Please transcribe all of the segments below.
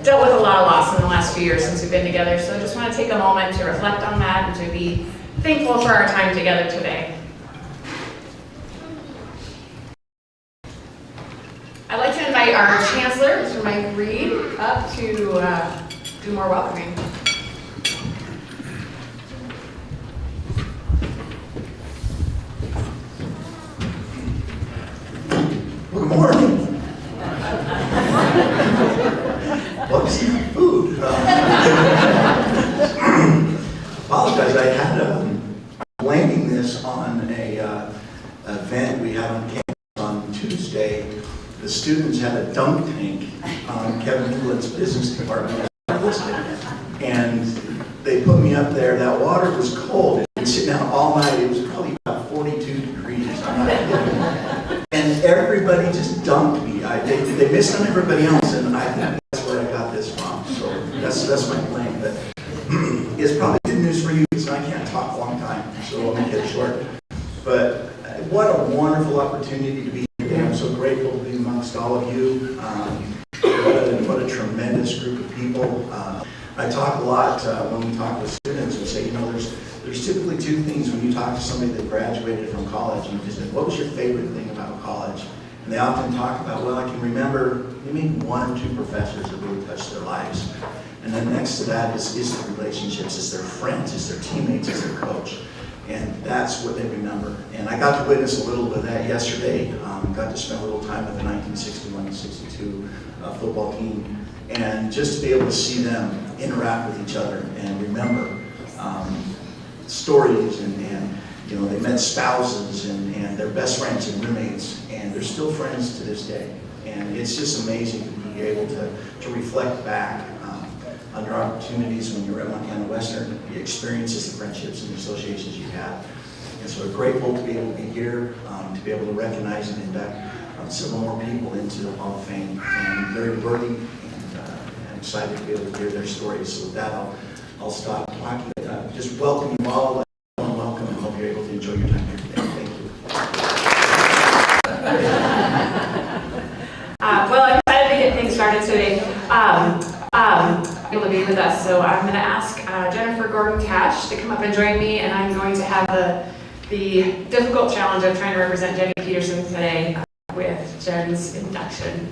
dealt with a lot of loss in the last few years since we've been together, so I just want to take a moment to reflect on that and to be thankful for our time together today. I'd like to invite our Chancellor, Mr. Mike Reed, up to do more welcoming. Good morning. What's the food? Apologize, I had blaming this on a event we had on campus on Tuesday. The students had a dunk tank on Kevin England's business department, and they put me up there. That water was cold. I'd been sitting out all night. It was probably about 42 degrees. I'm not kidding. And everybody just dunked me. They missed on everybody else, and I think that's where I got this from. So that's my blame. But it's probably good news for you because I can't talk a long time, so I'll make it short. But what a wonderful opportunity to be here today. I'm so grateful to be amongst all of you. What a tremendous group of people. I talk a lot when we talk with students. We say, there's typically two things when you talk to somebody that graduated from college, and you just say, what was your favorite thing about college? And they often talk about, well, I can remember maybe one or two professors that really touched their lives. And then next to that is the relationships, is their friends, is their teammates, is their coach. And that's what they remember. And I got to witness a little bit of that yesterday. Got to spend a little time with the 1961-62 football team. And just to be able to see them interact with each other and remember stories, and they met spouses and their best friends and roommates, and they're still friends to this day. And it's just amazing to be able to reflect back on your opportunities when you were at Montana Western, the experiences, the friendships, and the associations you had. And so we're grateful to be able to be here, to be able to recognize and induct several more people into the Hall of Fame, and very worthy, and I'm excited to be able to hear their stories. So with that, I'll stop talking. Just welcome you all. Welcome, and hope you're able to enjoy your time here today. Thank you. Well, I'm excited to get things started today. Able to be with us, so I'm going to ask Jennifer Gordon-Cash to come up and join me, and I'm going to have the difficult challenge of trying to represent Jenny Peterson today with Jen's induction.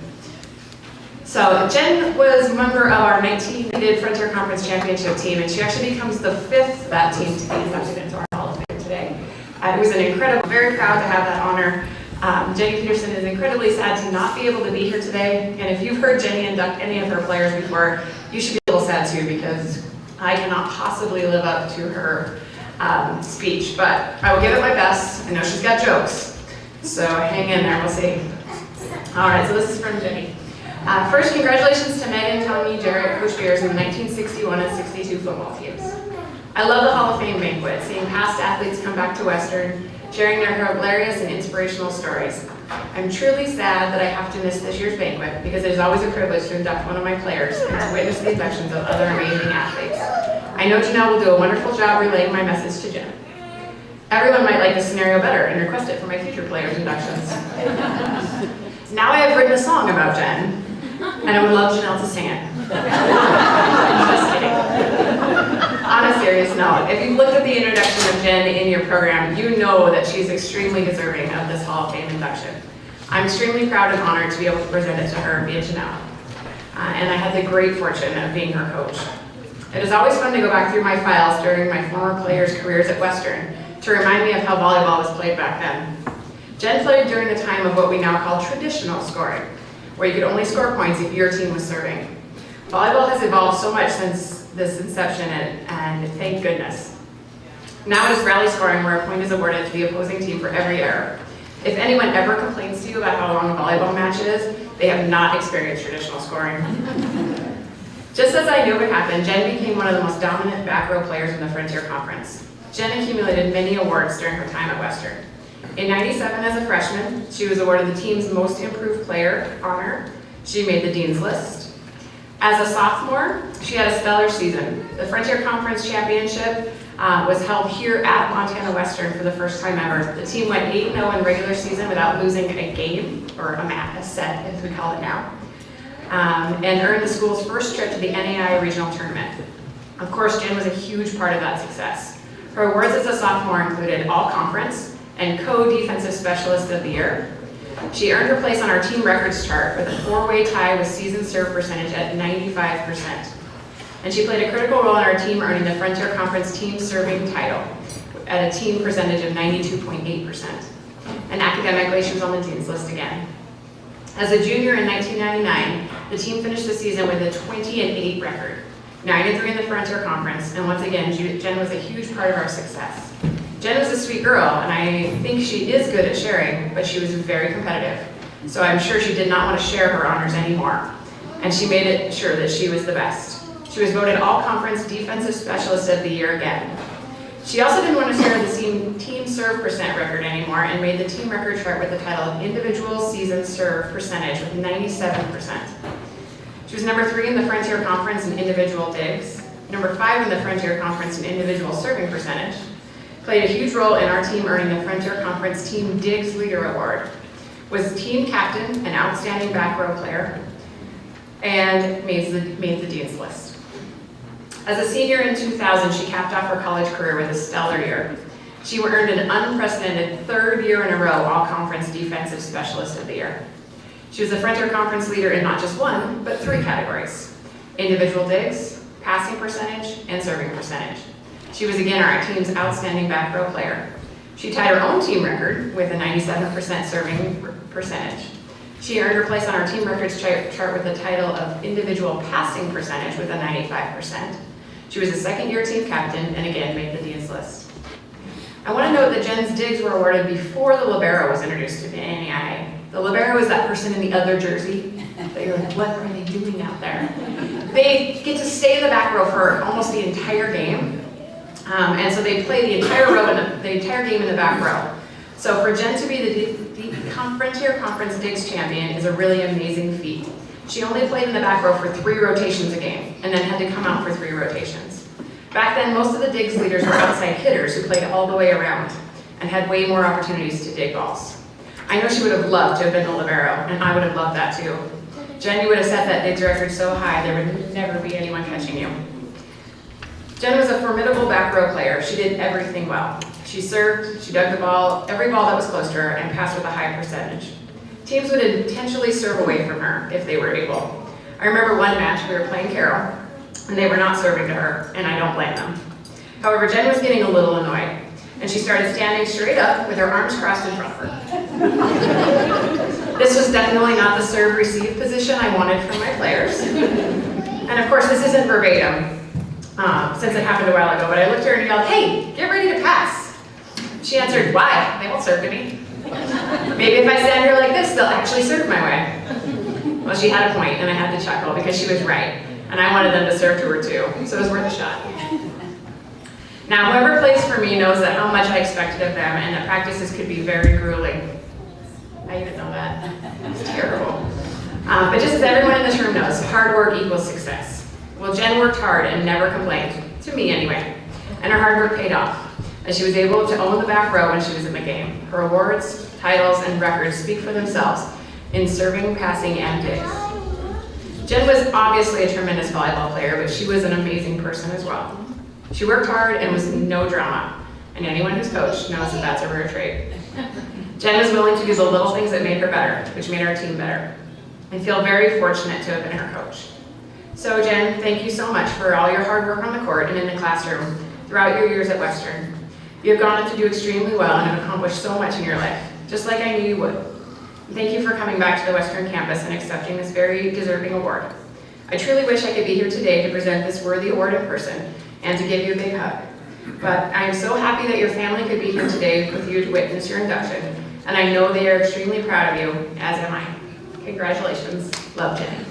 So Jen was a member of our 19-seeded Frontier Conference Championship team, and she actually becomes the 5th of that team to be inducted into our Hall of Fame today. It was an incredible, very proud to have that honor. Jenny Peterson is incredibly sad to not be able to be here today, and if you've heard Jenny induct any of her players before, you should be a little sad too, because I cannot possibly live up to her speech, but I will give it my best. I know she's got jokes, so hang in there, we'll see. All right, so this is from Jenny. First, congratulations to Megan, Tony, Jarrett, Coach Beers in the 1961 and 62 football teams. I love the Hall of Fame banquet, seeing past athletes come back to Western, sharing their hilarious and inspirational stories. I'm truly sad that I have to miss this year's banquet because it is always a privilege to induct one of my players and to witness the inductions of other amazing athletes. I know Janelle will do a wonderful job relaying my message to Jen. Everyone might like this scenario better and request it for my future players' inductions. Now I have written a song about Jen, and I would love Janelle to sing it. Just kidding. On a serious note, if you've looked at the introduction of Jen in your program, you know that she's extremely deserving of this Hall of Fame induction. I'm extremely proud and honored to be able to present it to her via Janelle. And I had the great fortune of being her coach. It is always fun to go back through my files during my former players' careers at Western to remind me of how volleyball was played back then. Jen played during the time of what we now call traditional scoring, where you could only score points if your team was serving. Volleyball has evolved so much since this inception, and thank goodness. Now it is rally scoring, where a point is awarded to the opposing team for every error. If anyone ever complains to you about how long a volleyball match is, they have not experienced traditional scoring. Just as I knew would happen, Jen became one of the most dominant back row players in the Frontier Conference. Jen accumulated many awards during her time at Western. In '97, as a freshman, she was awarded the team's Most Improved Player honor. She made the Dean's List. As a sophomore, she had a stellar season. The Frontier Conference Championship was held here at Montana Western for the first time ever. The team went 8-0 in regular season without losing a game, or a set, as we call it now. and earned the school's first trip to the NAI regional tournament. Of course, Jen was a huge part of that success. Her awards as a sophomore included All-Conference and Co-Defensive Specialist of the Year. She earned her place on our team records chart with a 4-way tie with season serve percentage at 95%. And she played a critical role in our team earning the Frontier Conference team serving title at a team percentage of 92.8%. And academically, she was on the dean's list again. As a junior in 1999, the team finished the season with a 20-8 record, 9-3 in the Frontier Conference, and once again, Jen was a huge part of our success. Jen was a sweet girl, and I think she is good at sharing, but she was very competitive. So I'm sure she did not want to share her honors anymore, and she made it sure that she was the best. She was voted All-Conference Defensive Specialist of the Year again. She also didn't want to share the team serve percent record anymore and made the team record chart with the title of Individual Season Serve Percentage with 97%. She was number 3 in the Frontier Conference in individual digs, number 5 in the Frontier Conference in individual serving percentage, played a huge role in our team earning the Frontier Conference Team Digs Leader Award, was team captain, an outstanding back row player, and made the dean's list. As a senior in 2000, she capped off her college career with a stellar year. She earned an unprecedented 3rd year in a row All-Conference Defensive Specialist of the Year. She was the Frontier Conference leader in not just 1, but 3 categories: individual digs, passing percentage, and serving percentage. She was again our team's outstanding back row player. She tied her own team record with a 97% serving percentage. She earned her place on our team records chart with the title of individual passing percentage with a 95%. She was a 2nd-year team captain and again made the dean's list. I want to note that Jen's digs were awarded before the libero was introduced to the NAIA. The libero is that person in the other jersey that you're like, what are they doing out there? They get to stay in the back row for almost the entire game. And so they play the entire game in the back row. So for Jen to be the Frontier Conference Digs champion is a really amazing feat. She only played in the back row for 3 rotations a game, and then had to come out for 3 rotations. Back then, most of the Digs leaders were outside hitters who played all the way around and had way more opportunities to dig balls. I know she would have loved to have been the libero, and I would have loved that too. Jen, you would have set that Digs record so high there would never be anyone catching you. Jen was a formidable back row player. She did everything well. She served, she dug the ball, every ball that was close to her, and passed with a high percentage. Teams would intentionally serve away from her if they were able. I remember one match, we were playing Carol, and they were not serving to her, and I don't blame them. However, Jen was getting a little annoyed, and she started standing straight up with her arms crossed in front of her. This was definitely not the serve-receive position I wanted from my players. And of course, this isn't verbatim, since it happened a while ago, but I looked at her and yelled, "Hey, get ready to pass." She answered, "Why? They won't serve to me. Maybe if I stand here like this, they'll actually serve my way." Well, she had a point, and I had to chuckle because she was right, and I wanted them to serve to her too, so it was worth a shot. Now, whoever plays for me knows that how much I expected of them, and that practices could be very grueling. I even know that. It's terrible. But just as everyone in this room knows, hard work equals success. Well, Jen worked hard and never complained, to me anyway, and her hard work paid off, as she was able to own the back row when she was in the game. Her awards, titles, and records speak for themselves in serving, passing, and digs. Jen was obviously a tremendous volleyball player, but she was an amazing person as well. She worked hard and was no drama, and anyone who's coached knows that that's a rare trait. Jen was willing to do the little things that made her better, which made our team better. I feel very fortunate to have been her coach. So Jen, thank you so much for all your hard work on the court and in the classroom throughout your years at Western. You have gone on to do extremely well and have accomplished so much in your life, just like I knew you would. Thank you for coming back to the Western campus and accepting this very deserving award. I truly wish I could be here today to present this worthy award in person and to give you a big hug. But I am so happy that your family could be here today with you to witness your induction, and I know they are extremely proud of you, as am I. Congratulations. Love, Jenny.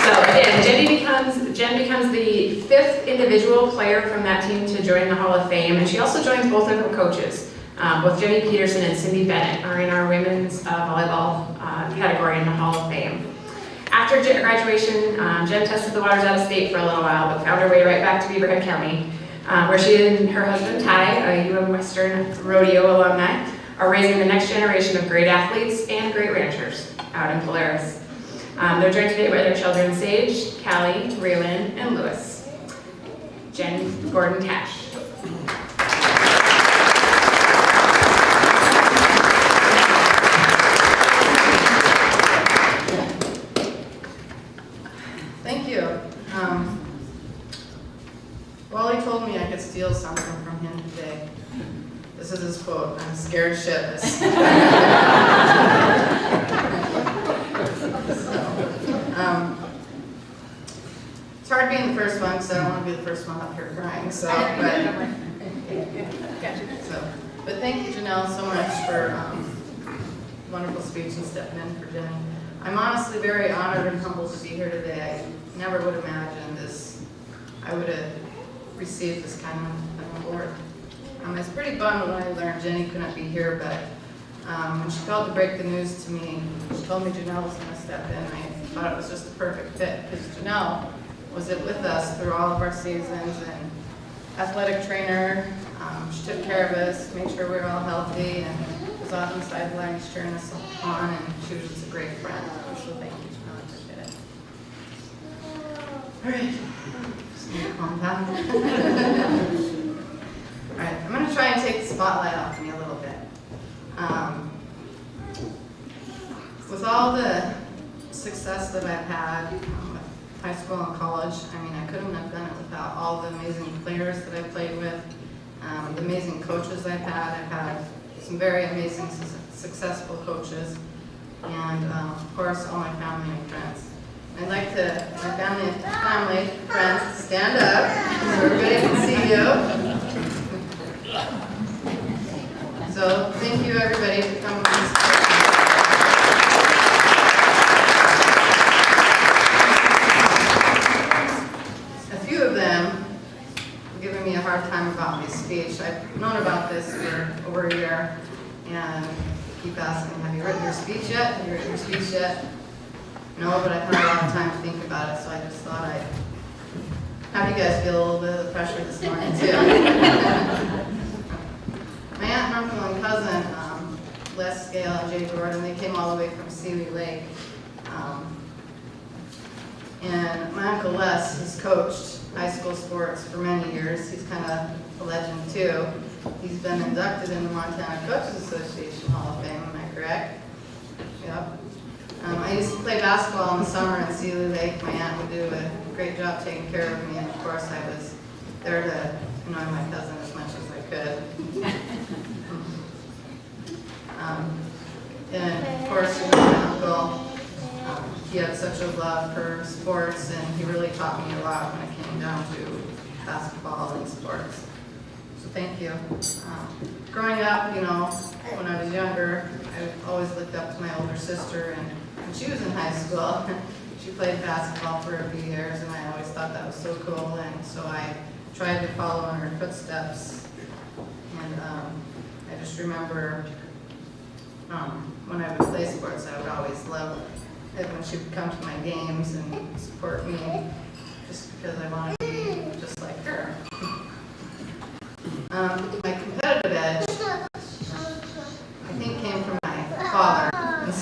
So again, Jen becomes the 5th individual player from that team to join the Hall of Fame, and she also joins both of her coaches. Both Jenny Peterson and Cindy Bennett are in our women's volleyball category in the Hall of Fame. After graduation, Jen tested the waters out of state for a little while, but found her way right back to Beaverhead County where she and her husband Ty, a UM Western rodeo alumni, are raising the next generation of great athletes and great ranchers out in Polaris. They're joined today by their children Sage, Callie, Raylan, and Lewis. Jen Gordon Tash. Thank you. Wally told me I could steal something from him today. This is his quote, "I'm scared shitless." It's hard being the first one because I don't want to be the first one up here crying. But thank you, Janelle, so much for wonderful speech and stepping in for Jenny. I'm honestly very honored and humbled to be here today. I never would have imagined this. I would have received this kind of award. I was pretty bummed when I learned Jenny couldn't be here, but when she called to break the news to me, she told me Janelle was going to step in. I thought it was just the perfect fit because Janelle was with us through all of our seasons and athletic trainer. She took care of us, made sure we were all healthy, and was off on the sidelines cheering us on, and she was just a great friend. So thank you, Janelle. I appreciate it. All right. Just need to calm down. All right, I'm going to try and take the spotlight off me a little bit. With all the success that I've had with high school and college, I mean, I couldn't have done it without all the amazing players that I played with, the amazing coaches I've had. I've had some very amazing, successful coaches, and of course, all my family and friends. I'd like my family, friends, to stand up so everybody can see you. So thank you, everybody, for coming on this trip. A few of them were giving me a hard time about my speech. I've known about this for over a year, and keep asking, have you written your speech yet? Have you written your speech yet? No, but I've had a lot of time to think about it, so I just thought I'd have you guys feel a little bit of the pressure this morning, too. My aunt, uncle, and cousin, Les Scale and Jay Gordon, they came all the way from Sealy Lake. And my uncle Les has coached high school sports for many years. He's kind of a legend, too. He's been inducted in the Montana Coaches Association Hall of Fame, am I correct? Yep. I used to play basketball in the summer in Sealy Lake. My aunt would do a great job taking care of me, and of course I was there to annoy my cousin as much as I could. And of course, my uncle, he had such a love for sports, and he really taught me a lot when it came down to basketball and sports. So thank you. Growing up, when I was younger, I always looked up to my older sister, and when she was in high school, she played basketball for a few years, and I always thought that was so cool, and so I tried to follow in her footsteps. And I just remember when I would play sports, I would always love it when she would come to my games and support me, just because I wanted to be just like her. My competitive edge, I think, came from my father.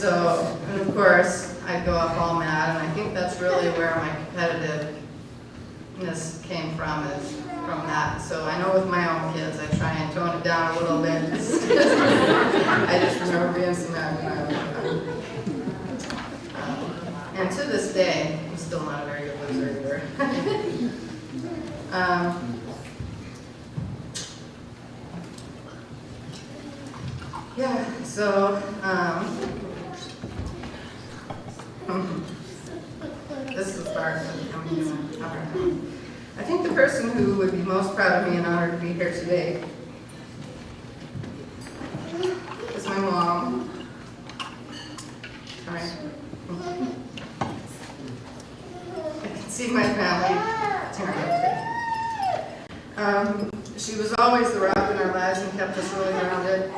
And of course, I'd go up all mad, and I think that's really where my competitiveness came from, is from that. So I know with my own kids, I try and tone it down a little bit. I just remember being so mad when I was young. And to this day, I'm still not a very good loser either. Yeah, so this is the part that I'm doing. I think the person who would be most proud of me and honored to be here today is my mom. Sorry. I can see my family tearing up. She was always the rock in our lives and kept us really grounded.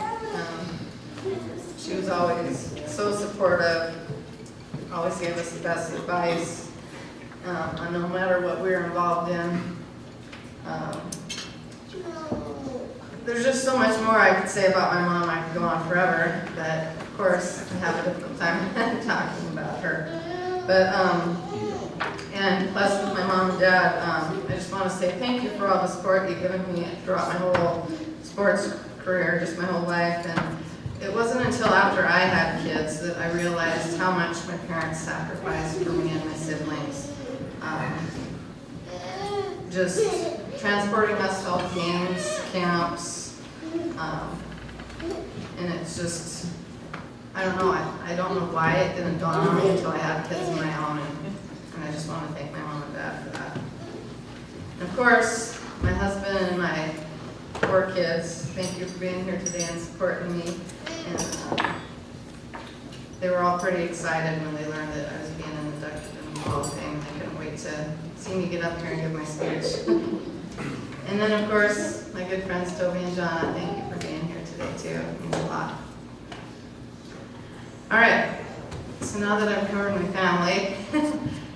She was always so supportive, always gave us the best advice, no matter what we were involved in. there's just so much more I could say about my mom. I could go on forever, but of course I have a difficult time talking about her. But and plus with my mom and dad, I just want to say thank you for all the support you've given me throughout my whole sports career, just my whole life. And it wasn't until after I had kids that I realized how much my parents sacrificed for me and my siblings. Just transporting us to all games, camps, and it's just, I don't know, I don't know why it didn't dawn on me until I had kids of my own, and I just want to thank my mom and dad for that. And of course, my husband and my 4 kids, thank you for being here today and supporting me. And they were all pretty excited when they learned that I was being inducted in the Hall of Fame. They couldn't wait to see me get up here and give my speech. And then, of course, my good friends Toby and John, thank you for being here today too. It means a lot. All right, so now that I've covered my family,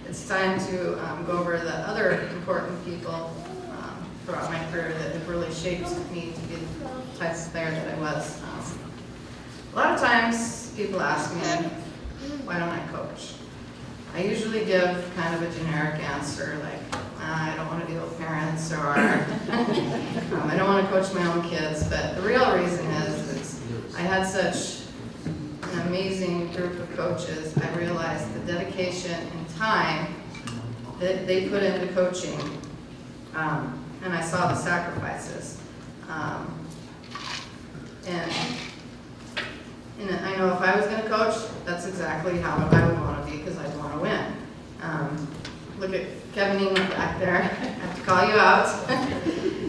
it's time to go over the other important people throughout my career that have really shaped me to be the type of player that I was. A lot of times people ask me, why don't I coach? I usually give kind of a generic answer like, I don't want to deal with parents, or I don't want to coach my own kids, but the real reason is I had such an amazing group of coaches. I realized the dedication and time that they put into coaching, and I saw the sacrifices. And I know if I was going to coach, that's exactly how I would want to be, because I'd want to win. Look at Kevin England back there. I have to call you out.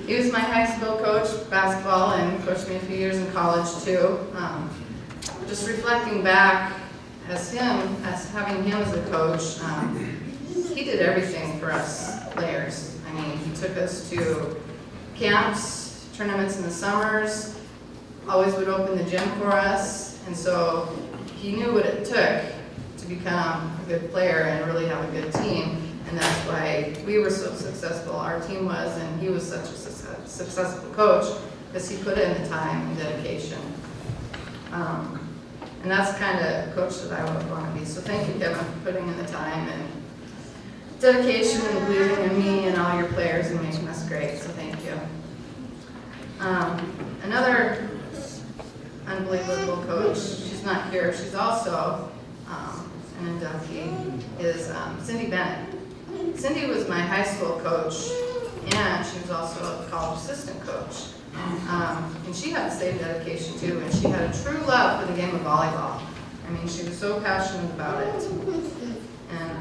He was my high school coach, basketball, and coached me a few years in college too. Just reflecting back as having him as a coach, he did everything for us players. I mean, he took us to camps, tournaments in the summers, always would open the gym for us, and so he knew what it took to become a good player and really have a good team, and that's why we were so successful, our team was, and he was such a successful coach, because he put in the time and dedication. And that's the kind of coach that I would want to be. So thank you, Kevin, for putting in the time and dedication and believing in me and all your players and making us great, so thank you. Another unbelievable coach, she's not here, she's also an inductee, is Cindy Bennett. Cindy was my high school coach, and she was also a college assistant coach. And she had the same dedication too, and she had a true love for the game of volleyball. I mean, she was so passionate about it. And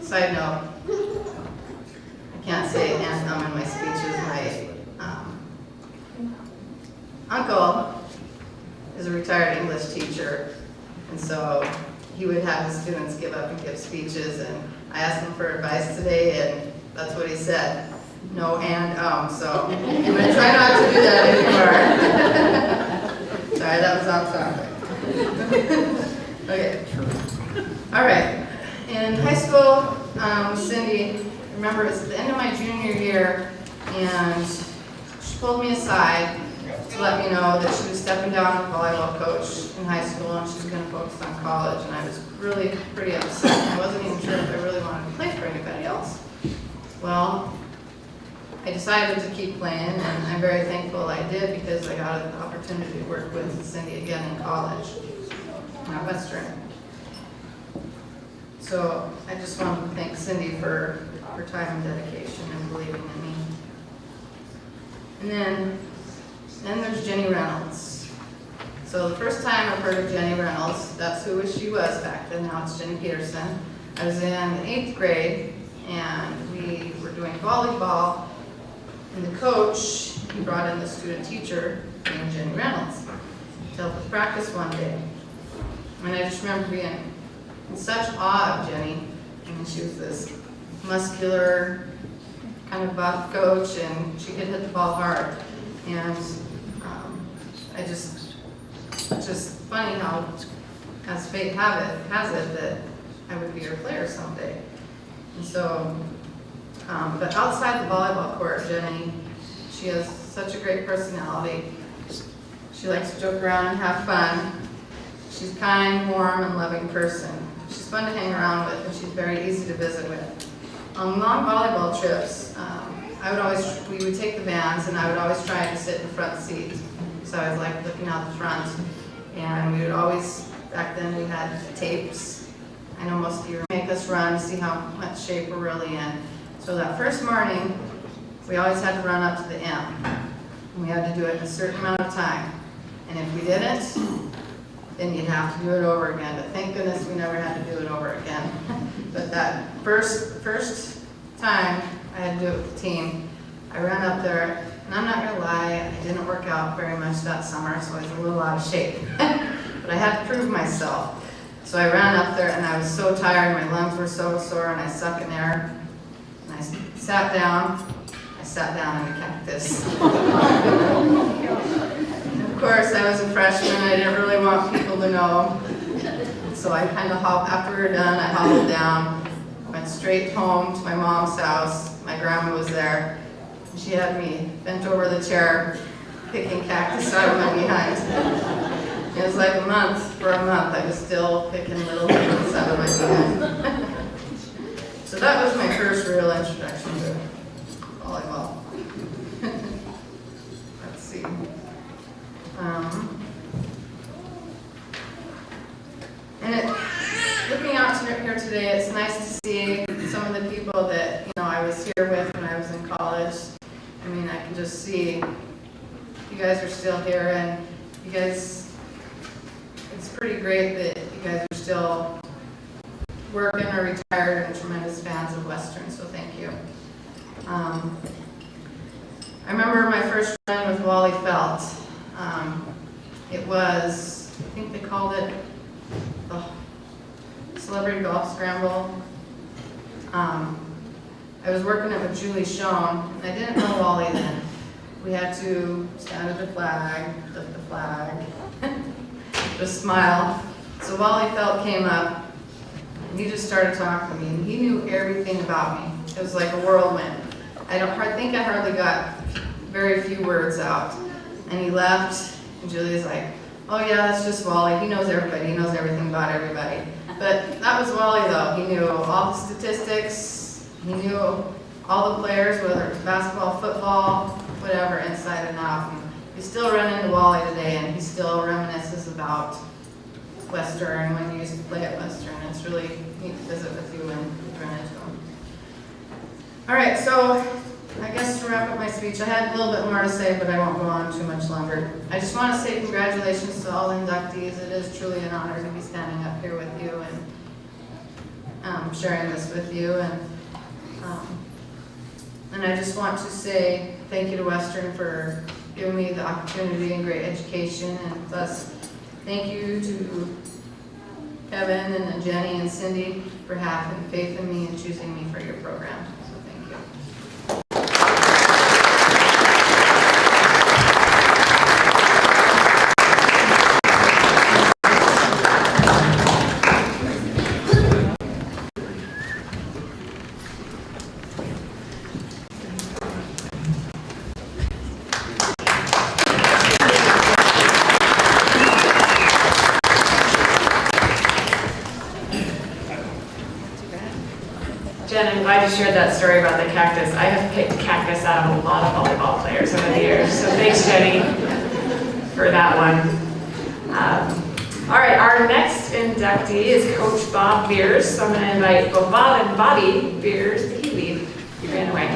side note, I can't say anthem in my speeches. My uncle is a retired English teacher, and so he would have his students give up and give speeches, and I asked him for advice today, and that's what he said. No and so I'm going to try not to do that anymore. Sorry, that was off topic. Okay. All right. In high school, Cindy, remember it was at the end of my junior year, and she pulled me aside to let me know that she was stepping down as volleyball coach in high school, and she was going to focus on college, and I was really pretty upset. I wasn't even sure if I really wanted to play for anybody else. Well, I decided to keep playing, and I'm very thankful I did, because I got an opportunity to work with Cindy again in college at Western. So I just wanted to thank Cindy for her time and dedication and believing in me. And then there's Jenny Reynolds. So the first time I've heard of Jenny Reynolds, that's who she was back then. Now it's Jenny Peterson. I was in 8th grade, and we were doing volleyball. And the coach, he brought in the student teacher named Jenny Reynolds to help with practice one day. And I just remember being in such awe of Jenny. I mean, she was this muscular, kind of buff coach, and she could hit the ball hard. And it's just funny how, as fate has it, that I would be her player someday. And so But outside the volleyball court, Jenny, she has such a great personality. She likes to joke around and have fun. She's a kind, warm, and loving person. She's fun to hang around with, and she's very easy to visit with. On long volleyball trips, we would take the vans, and I would always try to sit in the front seat. So I was like looking out the front, and we would always, back then we had tapes. I know most of you make us run to see how much shape we're really in. So that first morning, we always had to run up to the M. And we had to do it in a certain amount of time. And if we didn't, then you'd have to do it over again. But thank goodness we never had to do it over again. But that first time I had to do it with the team, I ran up there, and I'm not gonna lie, I didn't work out very much that summer, so I was a little out of shape. But I had to prove myself. So I ran up there, and I was so tired, my lungs were so sore, and I sucked in air. And I sat down in a cactus. Of course, I was a freshman, I didn't really want people to know. So I kind of after we were done, I hobbled down, went straight home to my mom's house. My grandma was there. She had me bent over the chair, picking cactus out of my behind. It was like for a month, I was still picking little things out of my behind. So that was my first real introduction to volleyball. Let's see. Looking out here today, it's nice to see some of the people that I was here with when I was in college. I mean, I can just see you guys are still here, and you guys, it's pretty great that you guys are still working or retired and tremendous fans of Western, so thank you. I remember my first run with Wally Felt. It was, I think they called it the Celebrity Golf Scramble. I was working it with Julie Schoen, and I didn't know Wally then. We had to stand at the flag, lift the flag, just smile. So Wally Felt came up, and he just started talking to me, and he knew everything about me. It was like a whirlwind. I think I hardly got very few words out. And he left, and Julie's like, oh yeah, that's just Wally. He knows everybody. He knows everything about everybody. But that was Wally, though. He knew all the statistics. He knew all the players, whether it was basketball, football, whatever, inside and out. And you still run into Wally today, and he still reminisces about Western when you used to play at Western. It's really neat to visit with you and run into him. All right, so I guess to wrap up my speech, I had a little bit more to say, but I won't go on too much longer. I just want to say congratulations to all inductees. It is truly an honor to be standing up here with you and sharing this with you. And I just want to say thank you to Western for giving me the opportunity and great education, and thus thank you to Kevin and Jenny and Cindy for having faith in me and choosing me for your program. So thank you. Jen, I'm glad you shared that story about the cactus. I have picked cactus out of a lot of volleyball players over the years, so thanks, Jenny, for that one. All right, our next inductee is Coach Bob Beers, so I'm going to invite both Bob and Bobby Beers. Did he leave? He ran away.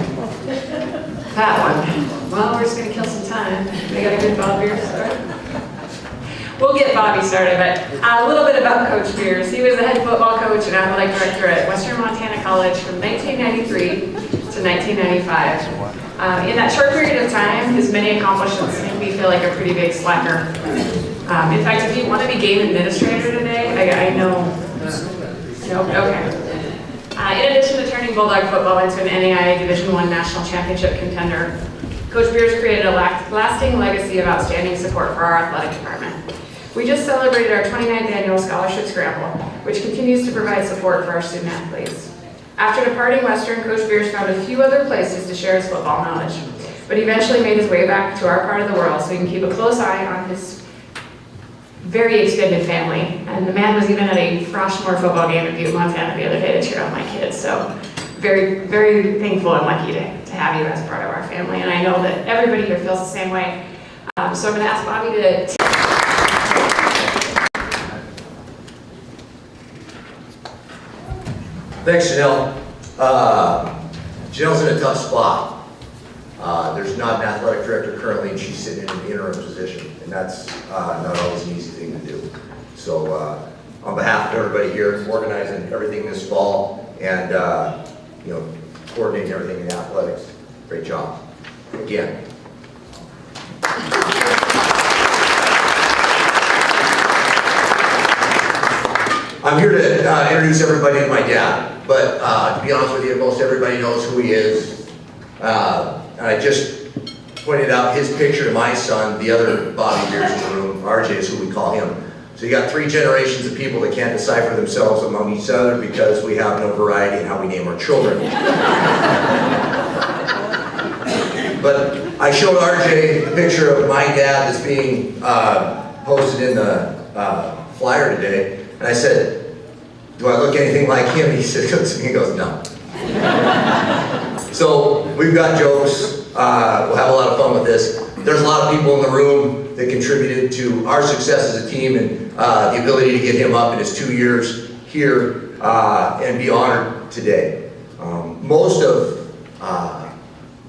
That one. Well, we're just going to kill some time. They got a good Bob Beers story? We'll get Bobby started, but a little bit about Coach Beers. He was the head football coach and athletic director at Western Montana College from 1993 to 1995. In that short period of time, his many accomplishments make me feel like a pretty big slacker. In fact, if you want to be game administrator today, I know. Nope, okay. In addition to turning Bulldog football into an NAIA Division I national championship contender, Coach Beers created a lasting legacy of outstanding support for our athletic department. We just celebrated our 29th annual scholarship scramble, which continues to provide support for our student athletes. After departing Western, Coach Beers found a few other places to share his football knowledge, but eventually made his way back to our part of the world so he can keep a close eye on his very extended family. And the man was even at a Froshmore football game in Butte, Montana the other day to cheer on my kids. So very, very thankful and lucky to have you as part of our family. And I know that everybody here feels the same way. So I'm going to ask Bobby to Thanks, Janelle. Janelle's in a tough spot. There's not an athletic director currently, and she's sitting in an interim position, and that's not always an easy thing to do. So on behalf of everybody here, organizing everything this fall and coordinating everything in athletics, great job. Again. I'm here to introduce everybody to my dad, but to be honest with you, most everybody knows who he is. And I just pointed out his picture to my son, the other Bobby Beers in the room. RJ is who we call him. So you got 3 generations of people that can't decipher themselves among each other because we have no variety in how we name our children. But I showed RJ the picture of my dad that's being posted in the flyer today. And I said, do I look anything like him? And he said, he goes, no. So we've got jokes. We'll have a lot of fun with this. There's a lot of people in the room that contributed to our success as a team and the ability to get him up in his 2 years here and be honored today. Most of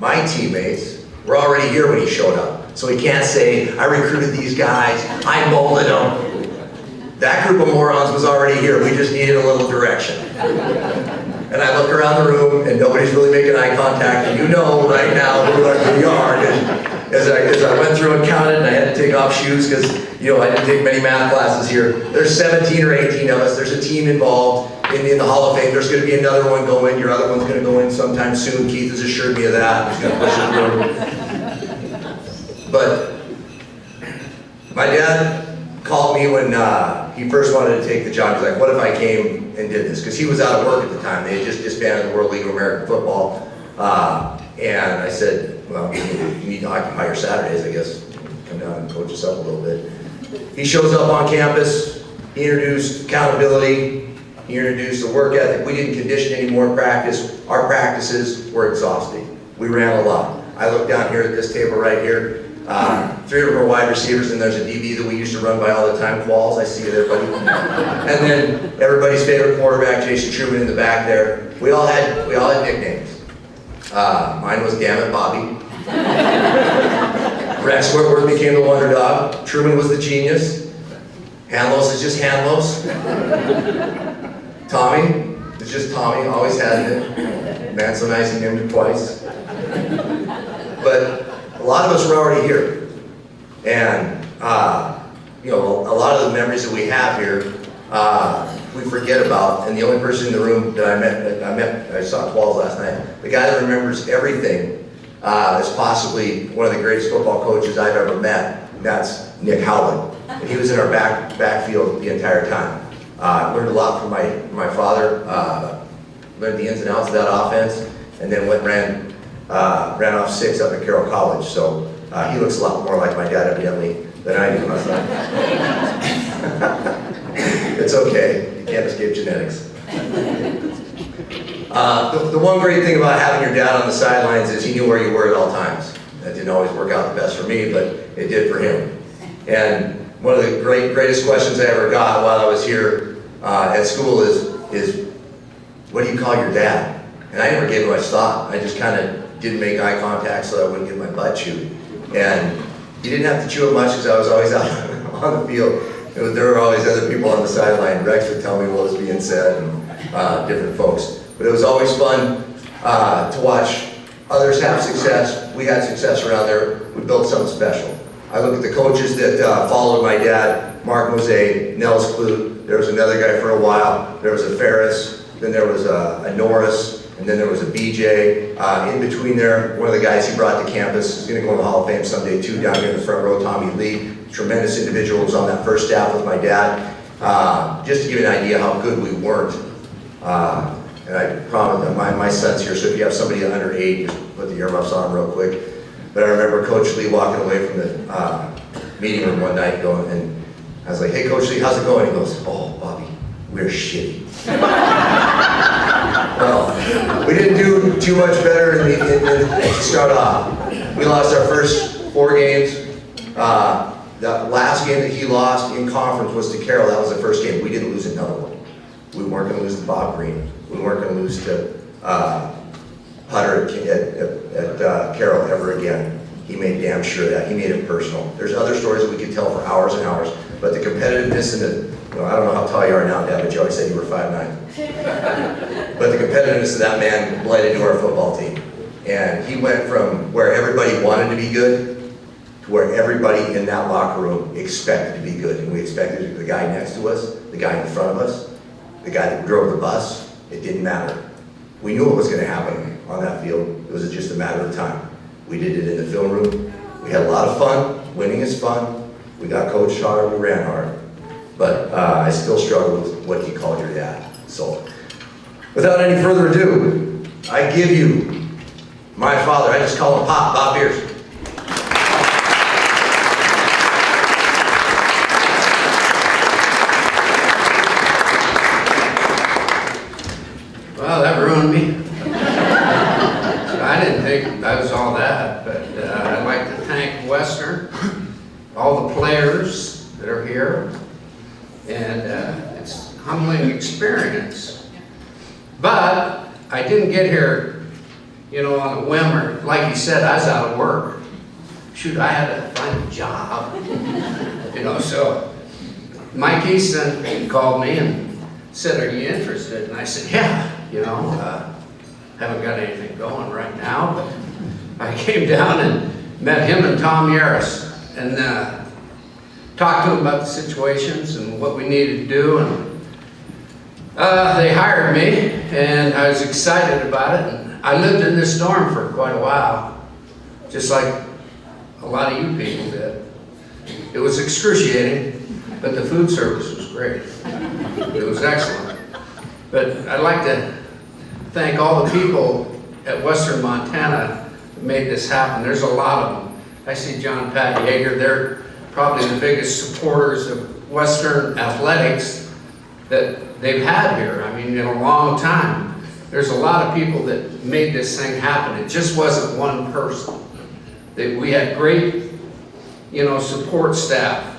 my teammates were already here when he showed up. So he can't say, I recruited these guys, I molded them. That group of morons was already here. We just needed a little direction. And I look around the room and nobody's really making eye contact. And you know right now who we are. And as I went through and counted, and I had to take off shoes because I didn't take many math classes here. There's 17 or 18 of us. There's a team involved in the Hall of Fame. There's going to be another one going. Your other one's going to go in sometime soon. Keith has assured me of that. He's going to push it through. But my dad called me when he first wanted to take the job. He's like, what if I came and did this? Because he was out of work at the time. They had just disbanded the World League of American Football. And I said, well, you need to occupy your Saturdays, I guess. Come down and coach us up a little bit. He shows up on campus. He introduced accountability. He introduced the work ethic. We didn't condition anymore in practice. Our practices were exhausting. We ran a lot. I look down here at this table right here. 3 of them are wide receivers, and there's a DB that we used to run by all the time, Qualls. I see you there, buddy. And then everybody's favorite quarterback, Jason Truman, in the back there. We all had nicknames. Mine was Damn It Bobby. Rex Whitworth became the wonder dog. Truman was the genius. Hanlos is just Hanlos. Tommy is just Tommy, always had it. Man so nice he named it twice. But a lot of us were already here. And, a lot of the memories that we have here, we forget about. And the only person in the room that I saw Qualls last night, the guy that remembers everything is possibly one of the greatest football coaches I've ever met. And that's Nick Howland. And he was in our backfield the entire time. Learned a lot from my father, learned the ins and outs of that offense, and then ran off 6 up at Carroll College. So he looks a lot more like my dad evidently than I do myself. It's okay, you can't escape genetics. The one great thing about having your dad on the sidelines is he knew where you were at all times. That didn't always work out the best for me, but it did for him. And one of the greatest questions I ever got while I was here at school is, what do you call your dad? And I never gave it much thought. I just kind of didn't make eye contact so I wouldn't get my butt chewed. And you didn't have to chew it much because I was always out on the field. There were always other people on the sideline. Rex would tell me what was being said and different folks. But it was always fun to watch others have success. We had success around there. We built something special. I look at the coaches that followed my dad, Mark Mose, Nels Clute. There was another guy for a while. There was a Ferris. Then there was a Norris. And then there was a BJ. In between there, one of the guys he brought to campus is going to go in the Hall of Fame someday too, down here in the front row, Tommy Lee. Tremendous individual, was on that first staff with my dad. Just to give you an idea how good we weren't. And and I promise that my son's here, so if you have somebody under 8, just put the earmuffs on real quick. But I remember Coach Lee walking away from the meeting room one night going, and I was like, hey, Coach Lee, how's it going? He goes, oh, Bobby, we're shitty. Well, we didn't do too much better to start off. We lost our first 4 games. The last game that he lost in conference was to Carroll. That was the first game. We didn't lose another one. We weren't going to lose to Bob Green. We weren't going to lose to Hutter at Carroll ever again. He made damn sure that. He made it personal. There's other stories that we could tell for hours and hours, but the competitiveness and the, I don't know how tall you are now, Dad, but Joey said you were 5'9". But the competitiveness of that man bled into our football team. And he went from where everybody wanted to be good to where everybody in that locker room expected to be good. And we expected the guy next to us, the guy in front of us, the guy that drove the bus. It didn't matter. We knew what was going to happen on that field. It was just a matter of time. We did it in the film room. We had a lot of fun. Winning is fun. We got coached hard. We ran hard. But I still struggle with what he called your dad. So without any further ado, I give you my father. I just call him Pop, Bob Beers. Well, that ruined me. I didn't think I was all that, but I'd like to thank Western, all the players that are here, and it's a humbling experience. But I didn't get here, you know, on a whim, or like you said, I was out of work. Shoot, I had to find a job, you know, so Mike Easton called me and said, are you interested? And I said, yeah, you know, haven't got anything going right now, but I came down and met him and Tom Yaris and talked to him about the situations and what we needed to do. And they hired me, and I was excited about it. And I lived in this dorm for quite a while, just like a lot of you people did. It was excruciating, but the food service was great. It was excellent. But I'd like to thank all the people at Western Montana that made this happen. There's a lot of them. I see John Pat Yeager. They're probably the biggest supporters of Western athletics that they've had here. I mean, in a long time. There's a lot of people that made this thing happen. It just wasn't one person. We had great, you know, support staff.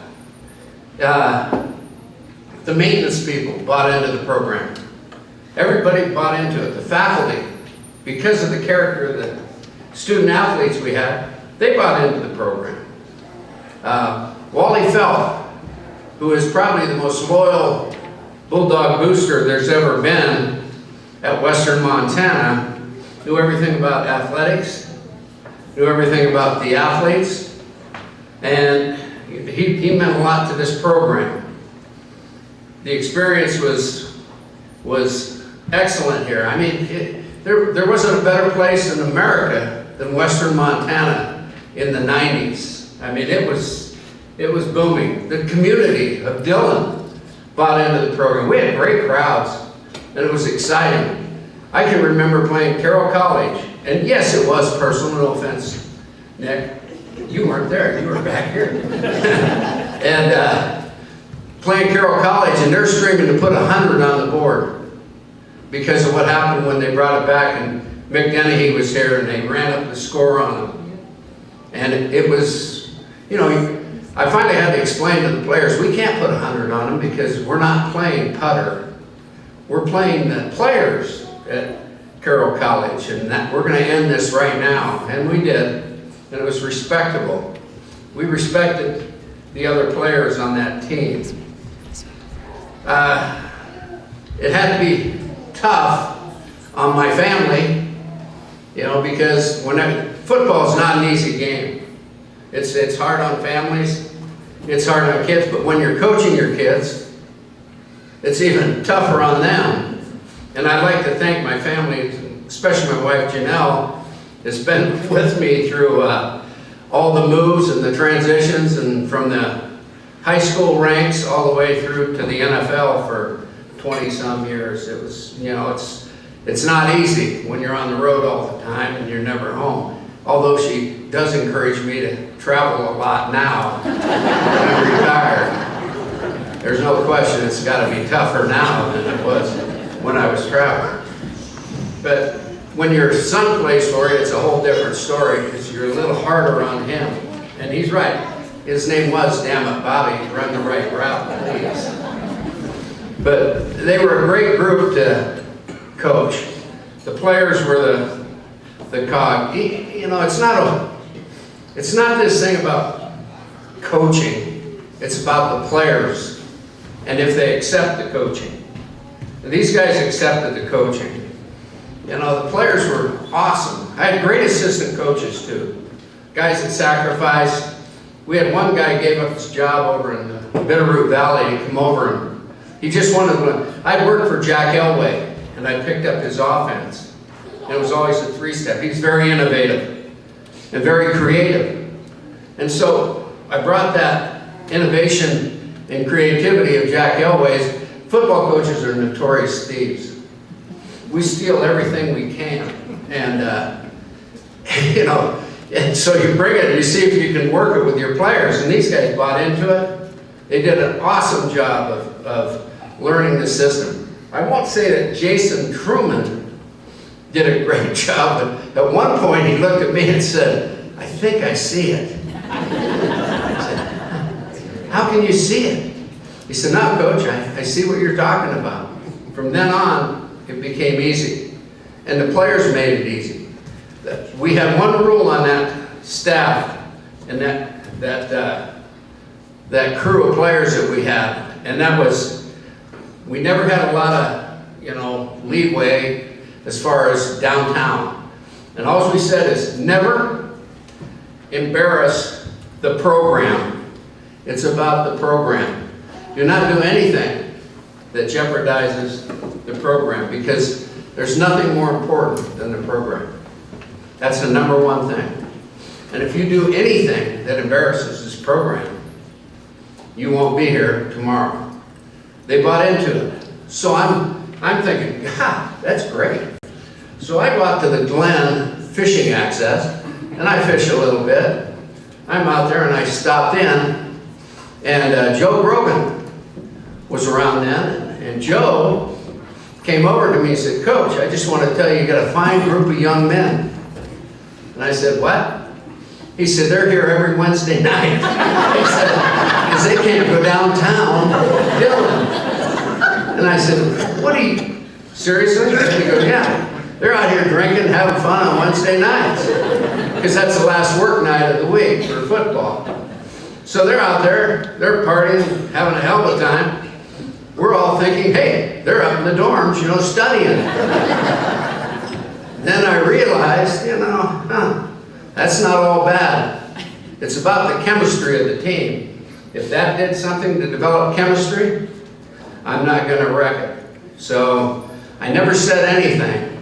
The maintenance people bought into the program. Everybody bought into it. The faculty, because of the character of the student athletes we had, they bought into the program. Wally Felt, who is probably the most loyal Bulldog booster there's ever been at Western Montana, knew everything about athletics, knew everything about the athletes, and he meant a lot to this program. The experience was excellent here. I mean, there wasn't a better place in America than Western Montana in the 90s. I mean, it was booming. The community of Dillon bought into the program. We had great crowds, and it was exciting. I can remember playing Carroll College, and yes, it was personal, no offense, Nick. You weren't there, you were back here. And playing Carroll College, and they're screaming to put 100 on the board because of what happened when they brought it back, and Mick Dennehy was here, and they ran up the score on them. And it was, you know, I finally had to explain to the players, we can't put 100 on them because we're not playing putter. We're playing the players at Carroll College, and that we're going to end this right now. And we did, and it was respectable. We respected the other players on that team. It had to be tough on my family, you know, because football is not an easy game. It's hard on families, it's hard on kids, but when you're coaching your kids, it's even tougher on them. And I'd like to thank my family, especially my wife Janelle, that's been with me through all the moves and the transitions, and from the high school ranks all the way through to the NFL for 20-some years. It was, you know, It's not easy when you're on the road all the time and you're never home. Although she does encourage me to travel a lot now that I'm retired. There's no question it's got to be tougher now than it was when I was traveling. But when your son plays for you, it's a whole different story because you're a little harder on him. And he's right. His name was, damn it, Bobby, run the right route, please. But they were a great group to coach. The players were the cog. You know, it's not this thing about coaching. It's about the players and if they accept the coaching. And these guys accepted the coaching. You know, the players were awesome. I had great assistant coaches too. Guys that sacrificed. We had one guy gave up his job over in the Bitterroot Valley to come over and he just wanted to. I'd worked for Jack Elway and I picked up his offense. And it was always a three-step. He's very innovative and very creative. And so I brought that innovation and creativity of Jack Elway's. Football coaches are notorious thieves. We steal everything we can, and you know, and so you bring it and you see if you can work it with your players, and these guys bought into it. They did an awesome job of learning the system. I won't say that Jason Truman did a great job, but at one point he looked at me and said, "I think I see it." I said, "How can you see it?" He said, "No, Coach, I see what you're talking about." From then on, it became easy, and the players made it easy. We had one rule on that staff and that crew of players that we had, and that was we never had a lot of leeway as far as downtown. And all we said is never embarrass the program. It's about the program. Do not do anything that jeopardizes the program, because there's nothing more important than the program. That's the number one thing. And if you do anything that embarrasses this program, you won't be here tomorrow. They bought into it. So I'm thinking, God, that's great. So I go out to the Glen fishing access, and I fish a little bit. I'm out there and I stopped in, and Joe Brogan was around then, and Joe came over to me and said, "Coach, I just want to tell you, you got a fine group of young men." And I said, "What?" He said, "They're here every Wednesday night." He said, "because they can't go downtown, Dylan." And I said, "What are you, seriously?" He goes, "Yeah, they're out here drinking, having fun on Wednesday nights, because that's the last work night of the week for football. So they're out there, they're partying, having a hell of a time. We're all thinking, hey, they're up in the dorms, studying." Then I realized, that's not all bad. It's about the chemistry of the team. If that did something to develop chemistry, I'm not going to wreck it. So I never said anything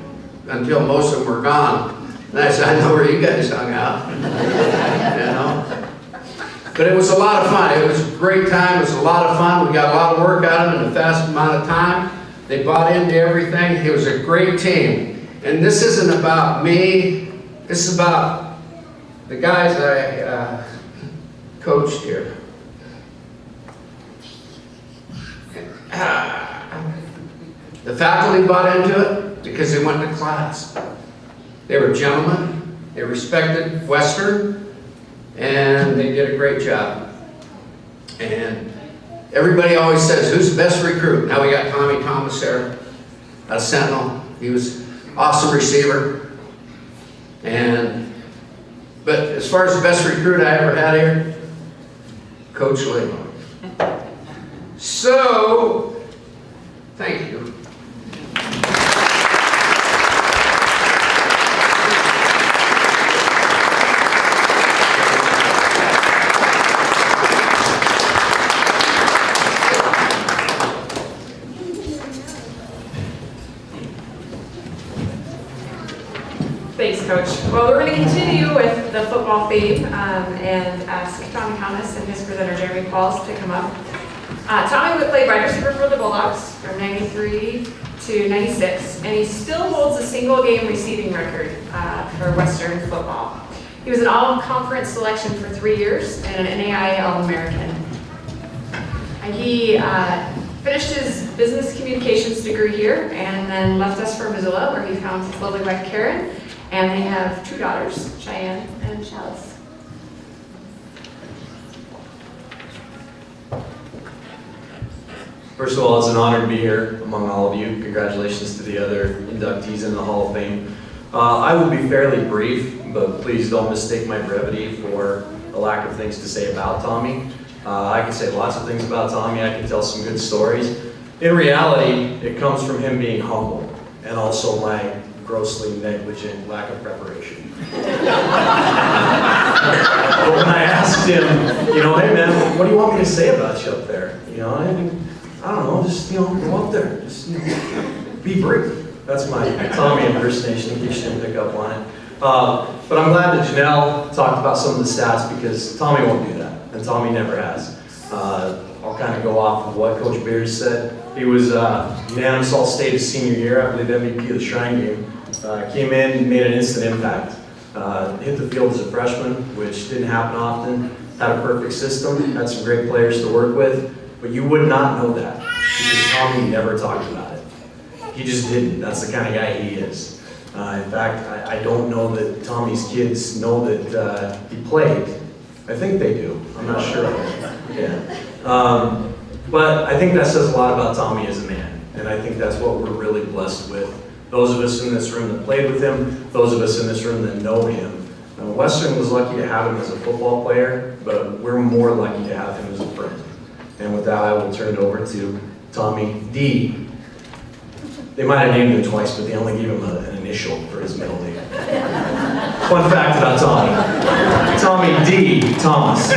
until most of them were gone. And I said, "I know where you guys hung out." But it was a lot of fun. It was a great time. It was a lot of fun. We got a lot of work out of them in a fast amount of time. They bought into everything. It was a great team. And this isn't about me. This is about the guys I coached here. The faculty bought into it because they went to class. They were gentlemen. They respected Western. And they did a great job. And everybody always says, "Who's the best recruit?" Now we got Tommy Thomas there, a Sentinel. He was an awesome receiver. But as far as the best recruit I ever had here, Coach Lee. So, thank you. Thanks, Coach. Well, we're going to continue with the football theme and ask Tommy Thomas and his presenter, Jeremy Pauls, to come up. Tommy would play wide receiver for the Bulldogs from '93 to to 96, and he still holds a single game receiving record for Western football. He was an all-conference selection for 3 years and an NAIA All-American. And he finished his business communications degree here and then left us for Missoula, where he found his lovely wife Karen, and they have 2 daughters, Cheyenne and Chalice. First of all, it's an honor to be here among all of you. Congratulations to the other inductees in the Hall of Fame. I will be fairly brief, but please don't mistake my brevity for a lack of things to say about Tommy. I can say lots of things about Tommy. I can tell some good stories. In reality, it comes from him being humble and also my grossly negligent lack of preparation. But when I asked him, hey man, what do you want me to say about you up there? I don't know, just, go up there, just, be brief. That's my Tommy impersonation, in case you didn't pick up on it. But I'm glad that Janelle talked about some of the stats, because Tommy won't do that, and Tommy never has. I'll kind of go off of what Coach Beers said. He was unanimous All-State his senior year, I believe MVP of the Shrine Game. Came in, made an instant impact. Hit the field as a freshman, which didn't happen often. Had a perfect system, had some great players to work with. But you would not know that, because Tommy never talked about it. He just didn't. That's the kind of guy he is. In fact, I don't know that Tommy's kids know that he played. I think they do. I'm not sure. Yeah. But I think that says a lot about Tommy as a man. And I think that's what we're really blessed with. Those of us in this room that played with him, those of us in this room that know him. Western was lucky to have him as a football player, but we're more lucky to have him as a friend. And with that, I will turn it over to Tommy D. They might have named him twice, but they only gave him an initial for his middle name. Fun fact about Tommy. Tommy D. Thomas.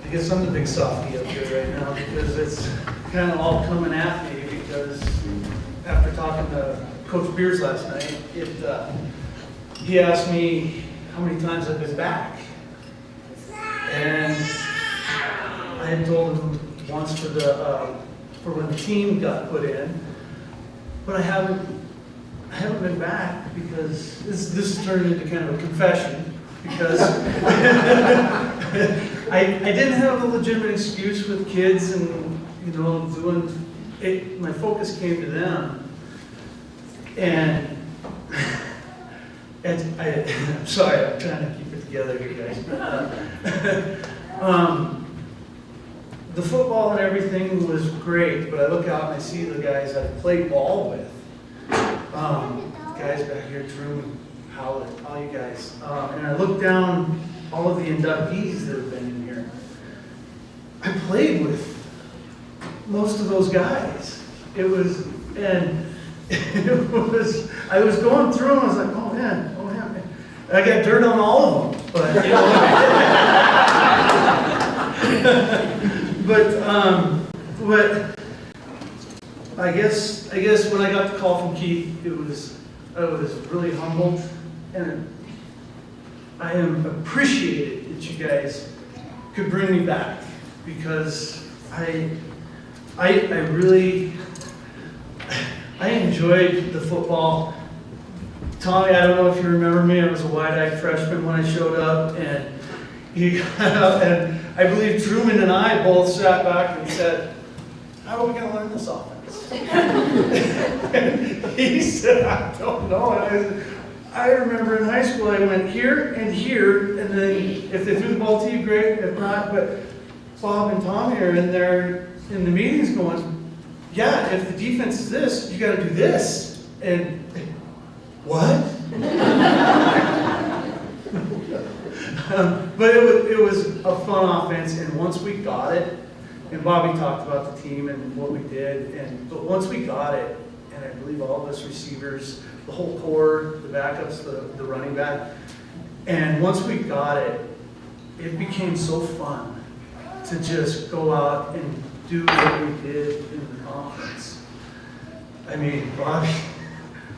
I guess I'm the big softie up here right now, because it's kind of all coming at me, because after talking to Coach Beers last night, he asked me how many times I've been back. And I had told him once for when the team got put in, but I haven't been back, because this has turned into kind of a confession, because I didn't have a legitimate excuse with kids and, doing it. My focus came to them. And I'm sorry, I'm trying to keep it together here, guys. The football and everything was great, but I look out and I see the guys I played ball with. Guys back here, Truman, Howland, all you guys. And I look down all of the inductees that have been in here. I played with most of those guys. I was going through and I was like, oh man. I got dirt on all of them, but but I guess when I got the call from Keith, I was really humbled, and I am appreciated that you guys could bring me back, because I enjoyed the football. Tommy, I don't know if you remember me, I was a wide-eyed freshman when I showed up, and he got up, and I believe Truman and I both sat back and said, how are we going to learn this offense? He said, I don't know. And I remember in high school, I went here, and then if they threw the ball to you, great, if not, but Bob and Tommy are in there in the meetings going, yeah, if the defense is this, you got to do this. And what? But it was a fun offense, and once we got it, and Bobby talked about the team and what we did, but once we got it, and I believe all of us receivers, the whole core, the backups, the running back, and once we got it, it became so fun to just go out and do what we did in the conference. I mean,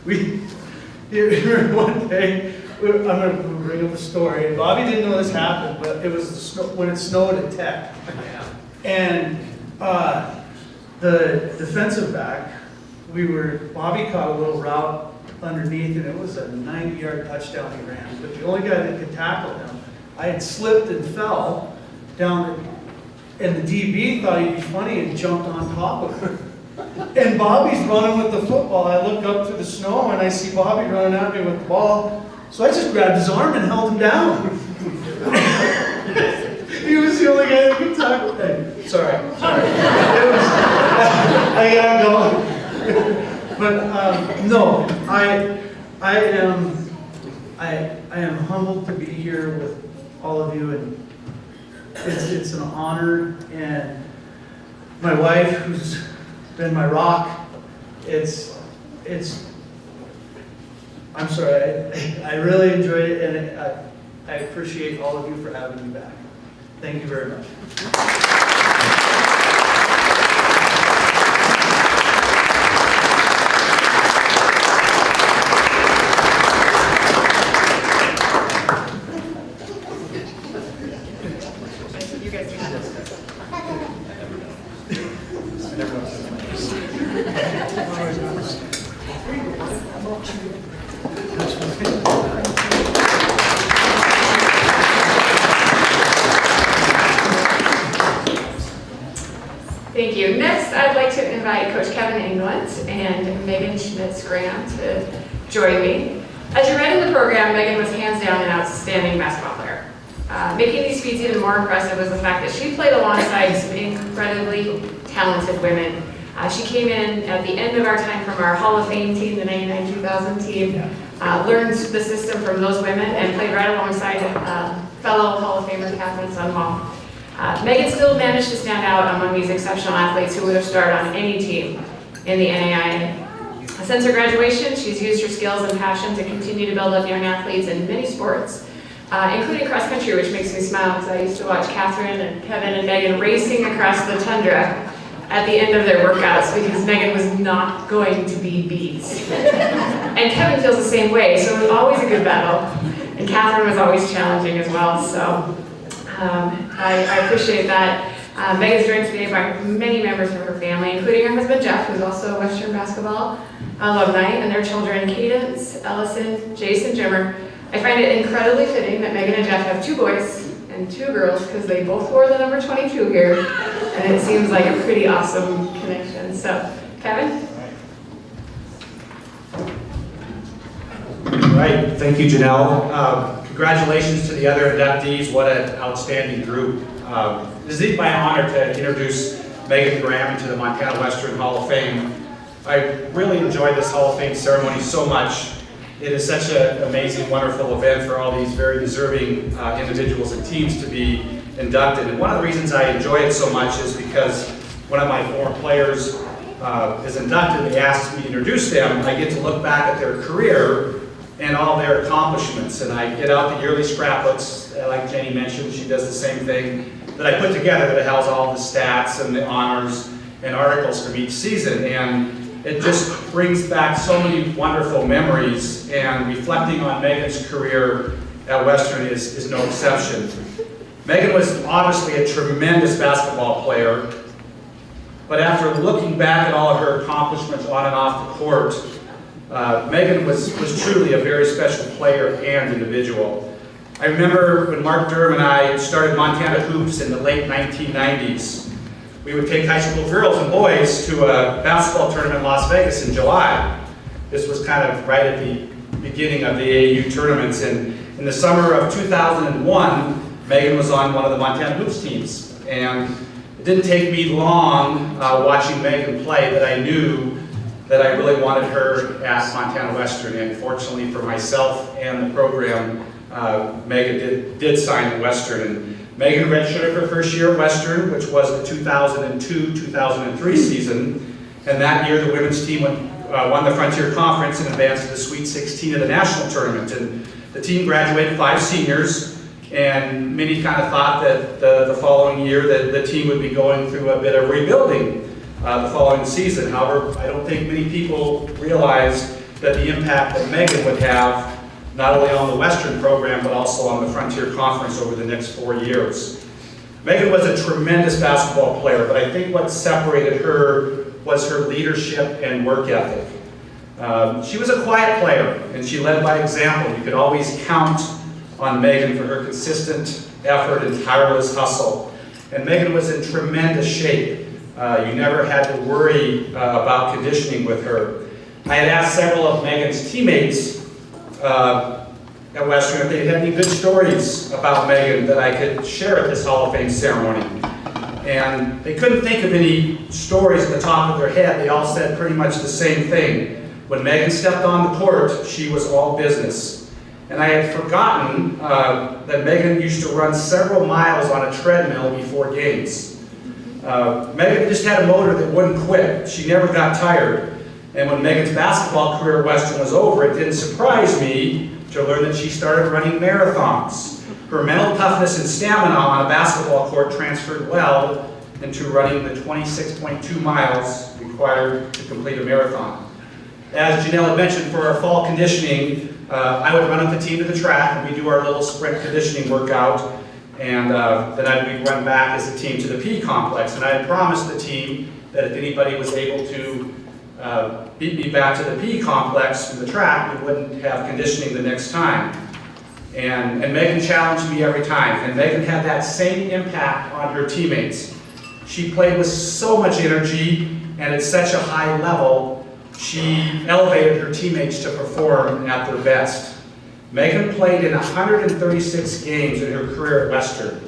one day, I'm gonna bring up a story, and Bobby didn't know this happened, but it was the snow, when it snowed at Tech. And, the defensive back, Bobby caught a little route underneath, and it was a 90-yard touchdown he ran, but the only guy that could tackle him, I had slipped and fell down, and the DB thought he'd be funny and jumped on top of him. And Bobby's running with the football. I look up through the snow and I see Bobby running at me with the ball. So I just grabbed his arm and held him down. He was the only guy that could tackle him. Sorry. It was, I got going. But no, I am humbled to be here with all of you, and it's an honor. And my wife, who's been my rock, I'm sorry, I really enjoyed it, and I appreciate all of you for having me back. Thank you very much. You guys do this. Thank you. Next, I'd like to invite Coach Kevin England and Megan Schmitz-Graham to join me. As you read in the program, Megan was hands down an outstanding basketball player. Making these feats even more impressive was the fact that she played alongside some incredibly talented women. She came in at the end of our time from our Hall of Fame team, the 99-2000 team, learned the system from those women, and played right alongside fellow Hall of Famer Catherine Sunwall. Megan still managed to stand out among these exceptional athletes who would have started on any team in the NAIA. Since her graduation, she's used her skills and passion to continue to build up young athletes in many sports, including cross country, which makes me smile because I used to watch Catherine and Kevin and Megan racing across the tundra at the end of their workouts because Megan was not going to be beat. And Kevin feels the same way, so it was always a good battle. And Catherine was always challenging as well, so I appreciate that. Megan's joined today by many members of her family, including her husband Jeff, who's also a Western basketball alumni, and their children Cadence, Ellison, Jason, Jimmer. I find it incredibly fitting that Megan and Jeff have 2 boys and 2 girls because they both wore the number 22 here, and it seems like a pretty awesome connection. So, Kevin? All right, thank you, Janelle. Congratulations to the other inductees. What an outstanding group. It is my honor to introduce Megan Graham into the Montana Western Hall of Fame. I really enjoyed this Hall of Fame ceremony so much. It is such an amazing, wonderful event for all these very deserving individuals and teams to be inducted. And one of the reasons I enjoy it so much is because one of my former players is inducted. They asked me to introduce them. I get to look back at their career and all their accomplishments. And I get out the yearly scrapbooks, like Jenny mentioned, she does the same thing, that I put together that has all the stats and the honors and articles from each season. And it just brings back so many wonderful memories, and reflecting on Megan's career at Western is no exception. Megan was obviously a tremendous basketball player, but after looking back at all of her accomplishments on and off the court, Megan was truly a very special player and individual. I remember when Mark Durham and I started Montana Hoops in the late 1990s. We would take high school girls and boys to a basketball tournament in Las Vegas in July. This was kind of right at the beginning of the AAU tournaments. And in the summer of 2001, Megan was on one of the Montana Hoops teams. And it didn't take me long watching Megan play that I knew that I really wanted her at Montana Western. And fortunately for myself and the program, Megan did sign at Western. And Megan redshirted her first year at Western, which was the 2002-2003 season. And that year, the women's team won the Frontier Conference and advanced to the Sweet 16 of the national tournament. And the team graduated 5 seniors, and many kind of thought that the following year that the team would be going through a bit of rebuilding the following season. However, I don't think many people realized that the impact that Megan would have not only on the Western program, but also on the Frontier Conference over the next 4 years. Megan was a tremendous basketball player, but I think what separated her was her leadership and work ethic. She was a quiet player, and she led by example. You could always count on Megan for her consistent effort and tireless hustle. And Megan was in tremendous shape. You never had to worry about conditioning with her. I had asked several of Megan's teammates at Western if they had any good stories about Megan that I could share at this Hall of Fame ceremony. And they couldn't think of any stories at the top of their head. They all said pretty much the same thing. When Megan stepped on the court, she was all business. And I had forgotten that Megan used to run several miles on a treadmill before games. Megan just had a motor that wouldn't quit. She never got tired. And when Megan's basketball career at Western was over, it didn't surprise me to learn that she started running marathons. Her mental toughness and stamina on a basketball court transferred well into running the 26.2 miles required to complete a marathon. As Janelle had mentioned, for our fall conditioning, I would run up the team to the track, and we do our little sprint conditioning workout, and then we'd run back as a team to the P complex. And I had promised the team that if anybody was able to beat me back to the P complex from the track, we wouldn't have conditioning the next time. And Megan challenged me every time, and Megan had that same impact on her teammates. She played with so much energy and at such a high level, she elevated her teammates to perform at their best. Megan played in 136 games in her career at Western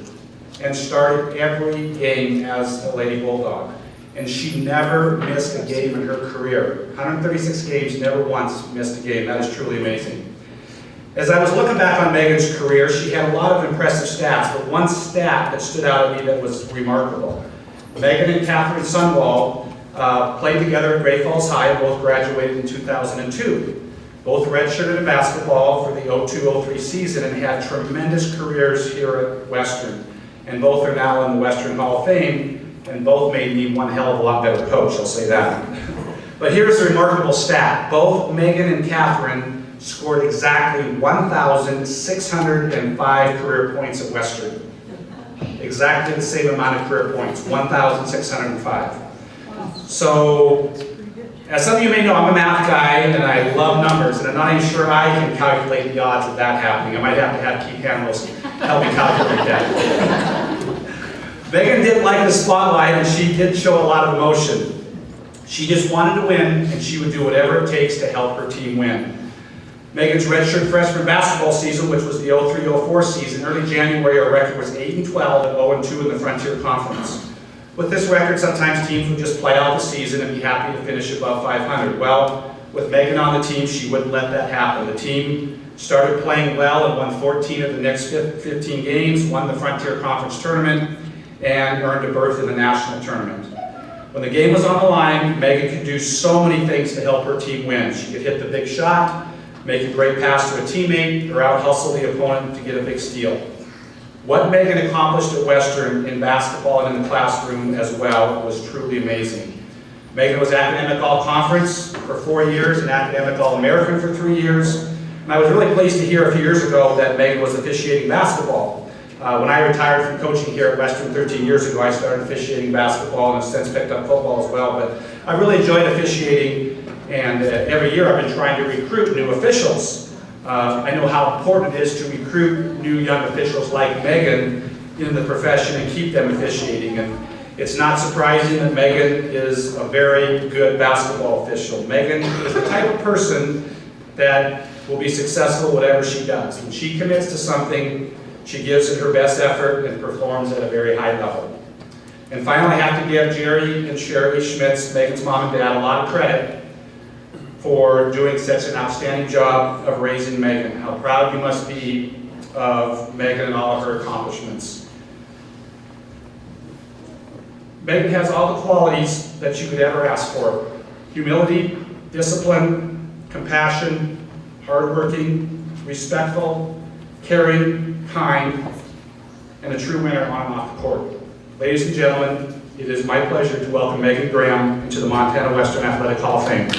and started every game as a Lady Bulldog. And she never missed a game in her career. 136 games, never once missed a game. That is truly amazing. As I was looking back on Megan's career, she had a lot of impressive stats, but one stat that stood out at me that was remarkable. Megan and Catherine Sunwall played together at Great Falls High and both graduated in 2002. Both redshirted in basketball for the 02-03 season and had tremendous careers here at Western. And both are now in the Western Hall of Fame, and both made me one hell of a lot better coach, I'll say that. But here's a remarkable stat. Both Megan and Catherine scored exactly 1,605 career points at Western. Exactly the same amount of career points, 1,605. So, as some of you may know, I'm a math guy and I love numbers, and I'm not even sure I can calculate the odds of that happening. I might have to have Keith Hamels help me calculate that. Megan didn't like the spotlight, and she did show a lot of emotion. She just wanted to win, and she would do whatever it takes to help her team win. Megan's redshirt freshman basketball season, which was the 03-04 season, early January, our record was 8-12 and 0-2 in the Frontier Conference. With this record, sometimes teams would just play out the season and be happy to finish above 500. Well, with Megan on the team, she wouldn't let that happen. The team started playing well and won 14 of the next 15 games, won the Frontier Conference tournament, and earned a berth in the national tournament. When the game was on the line, Megan could do so many things to help her team win. She could hit the big shot, make a great pass to a teammate, or out-hustle the opponent to get a big steal. What Megan accomplished at Western in basketball and in the classroom as well was truly amazing. Megan was Academic All-Conference for 4 years and Academic All-American for 3 years. And I was really pleased to hear a few years ago that Megan was officiating basketball. When I retired from coaching here at Western 13 years ago, I started officiating basketball and have since picked up football as well. But I really enjoyed officiating, and every year I've been trying to recruit new officials. I know how important it is to recruit new young officials like Megan in the profession and keep them officiating. And it's not surprising that Megan is a very good basketball official. Megan is the type of person that will be successful whatever she does. When she commits to something, she gives it her best effort and performs at a very high level. And finally, I have to give Jerry and Sherry Schmitz, Megan's mom and dad, a lot of credit for doing such an outstanding job of raising Megan. How proud you must be of Megan and all of her accomplishments. Megan has all the qualities that you could ever ask for: humility, discipline, compassion, hardworking, respectful, caring, kind, and a true winner on and off the court. Ladies and gentlemen, it is my pleasure to welcome Megan Graham into the Montana Western Athletic Hall of Fame.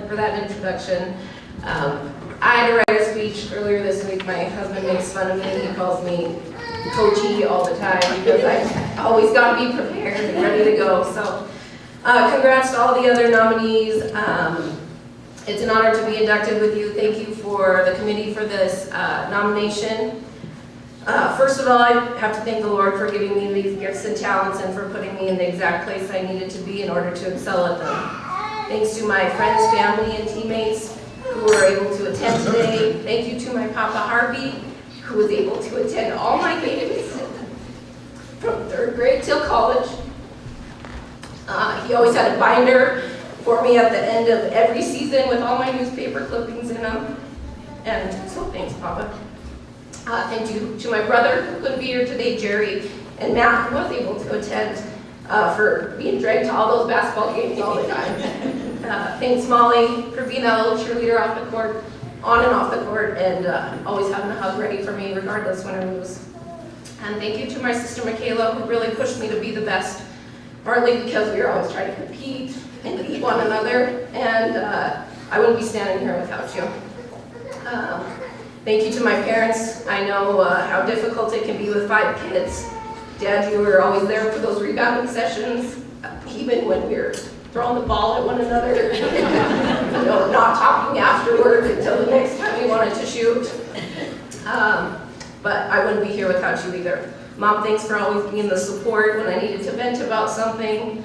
for that introduction. I had to write a speech earlier this week. My husband makes fun of me. He calls me coachy all the time because I always got to be prepared and ready to go. So congrats to all the other nominees. It's an honor to be inducted with you. Thank you for the committee for this nomination. First of all, I have to thank the Lord for giving me these gifts and talents and for putting me in the exact place I needed to be in order to excel at them. Thanks to my friends, family, and teammates who were able to attend today. Thank you to my Papa Harvey, who was able to attend all my games from 3rd grade till college. He always had a binder for me at the end of every season with all my newspaper clippings in them. And so thanks, Papa. Thank you to my brother who couldn't be here today, Jerry, and Matt, who was able to attend for being dragged to all those basketball games all the time. Thanks, Molly, for being that little cheerleader off the court, on and off the court, and always having a hug ready for me regardless when I lose. And thank you to my sister, Michaela, who really pushed me to be the best, partly because we were always trying to compete and beat one another, and I wouldn't be standing here without you. Thank you to my parents. I know how difficult it can be with 5 kids. Dad, you were always there for those rebounding sessions, even when we were throwing the ball at one another, not talking afterward until the next time we wanted to shoot. But I wouldn't be here without you either. Mom, thanks for always being the support when I needed to vent about something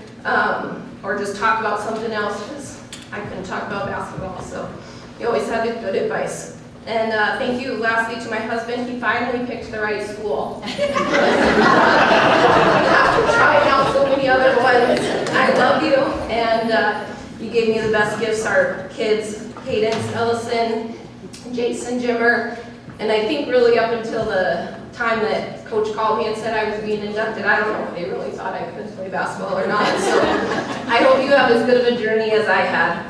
or just talk about something else, because I couldn't talk about basketball, so you always had the good advice. And thank you, lastly, to my husband. He finally picked the right school. After trying out so many other ones, I love you. And you gave me the best gifts, our kids, Cadence, Ellison, Jason, Jimmer. And I think really up until the time that Coach called me and said I was being inducted, I don't know if they really thought I could play basketball or not. So I hope you have as good of a journey as I had.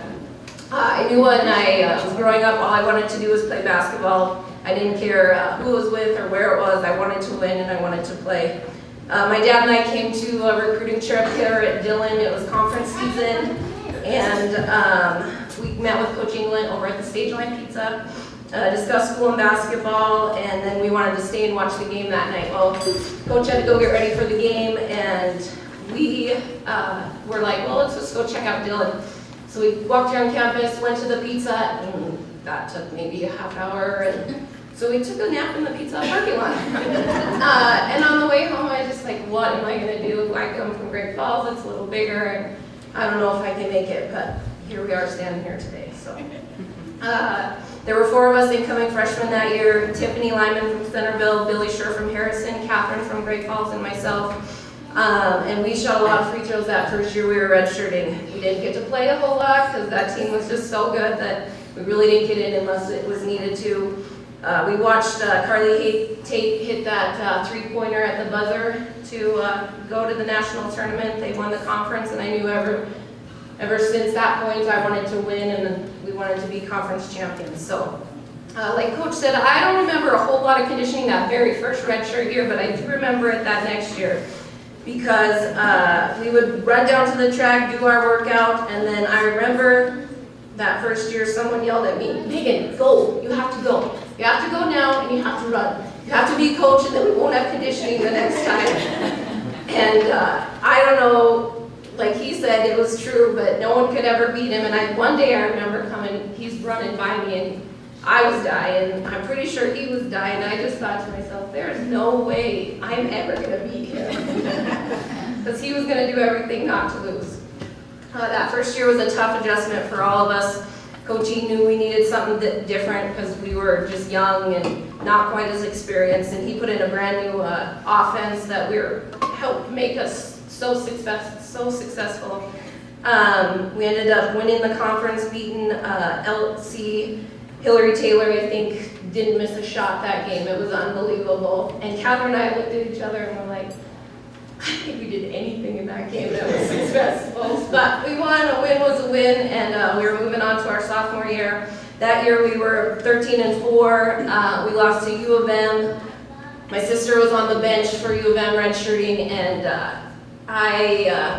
I knew when I was growing up, all I wanted to do was play basketball. I didn't care who I was with or where it was. I wanted to win and I wanted to play. My dad and I came to a recruiting trip here at Dillon. It was conference season, and we met with Coach England over at the Stage Line Pizza, discussed school and basketball, and then we wanted to stay and watch the game that night. Well, Coach had to go get ready for the game, and we were like, well, let's just go check out Dillon. So we walked around campus, went to the pizza, and that took maybe a half hour. And so we took a nap in the pizza parking lot. And on the way home, I was just like, what am I gonna do? I come from Great Falls, it's a little bigger, and I don't know if I can make it, but here we are standing here today, so. There were 4 of us incoming freshmen that year: Tiffany Lyman from Centerville, Billy Scher from Harrison, Catherine from Great Falls, and myself. And we shot a lot of free throws that first year we were redshirting. We didn't get to play a whole lot because that team was just so good that we really didn't get in unless it was needed to. We watched Carly Tate hit that 3-pointer at the buzzer to go to the national tournament. They won the conference, and I knew ever since that point I wanted to win, and we wanted to be conference champions. So, like Coach said, I don't remember a whole lot of conditioning that very first redshirt year, but I do remember it that next year. Because we would run down to the track, do our workout, and then I remember that first year someone yelled at me, Megan, go, you have to go. You have to go now and you have to run. You have to be coach and then we won't have conditioning the next time. And I don't know, like he said, it was true, but no one could ever beat him. And one day I remember coming, he's running by me and I was dying. I'm pretty sure he was dying. I just thought to myself, there's no way I'm ever going to beat him. Because he was going to do everything not to lose. That first year was a tough adjustment for all of us. Coach knew we needed something different because we were just young and not quite as experienced. And he put in a brand new offense that helped make us so successful. We ended up winning the conference, beating LC. Hillary Taylor, I think, didn't miss a shot that game. It was unbelievable. And Catherine and I looked at each other and were like, I think we did anything in that game that was successful. But we won. A win was a win, and we were moving on to our sophomore year. That year we were 13-4. We lost to U of M. My sister was on the bench for U of M redshirting, and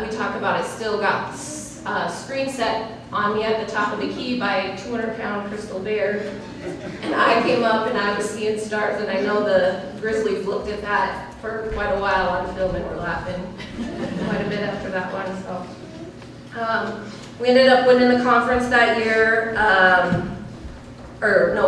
we talk about I still got screen set on me at the top of the key by a 200-pound crystal bear. And I came up and I was seeing stars, and I know the Grizzlies looked at that for quite a while on film and were laughing quite a bit after that one. So we ended up winning the conference that year.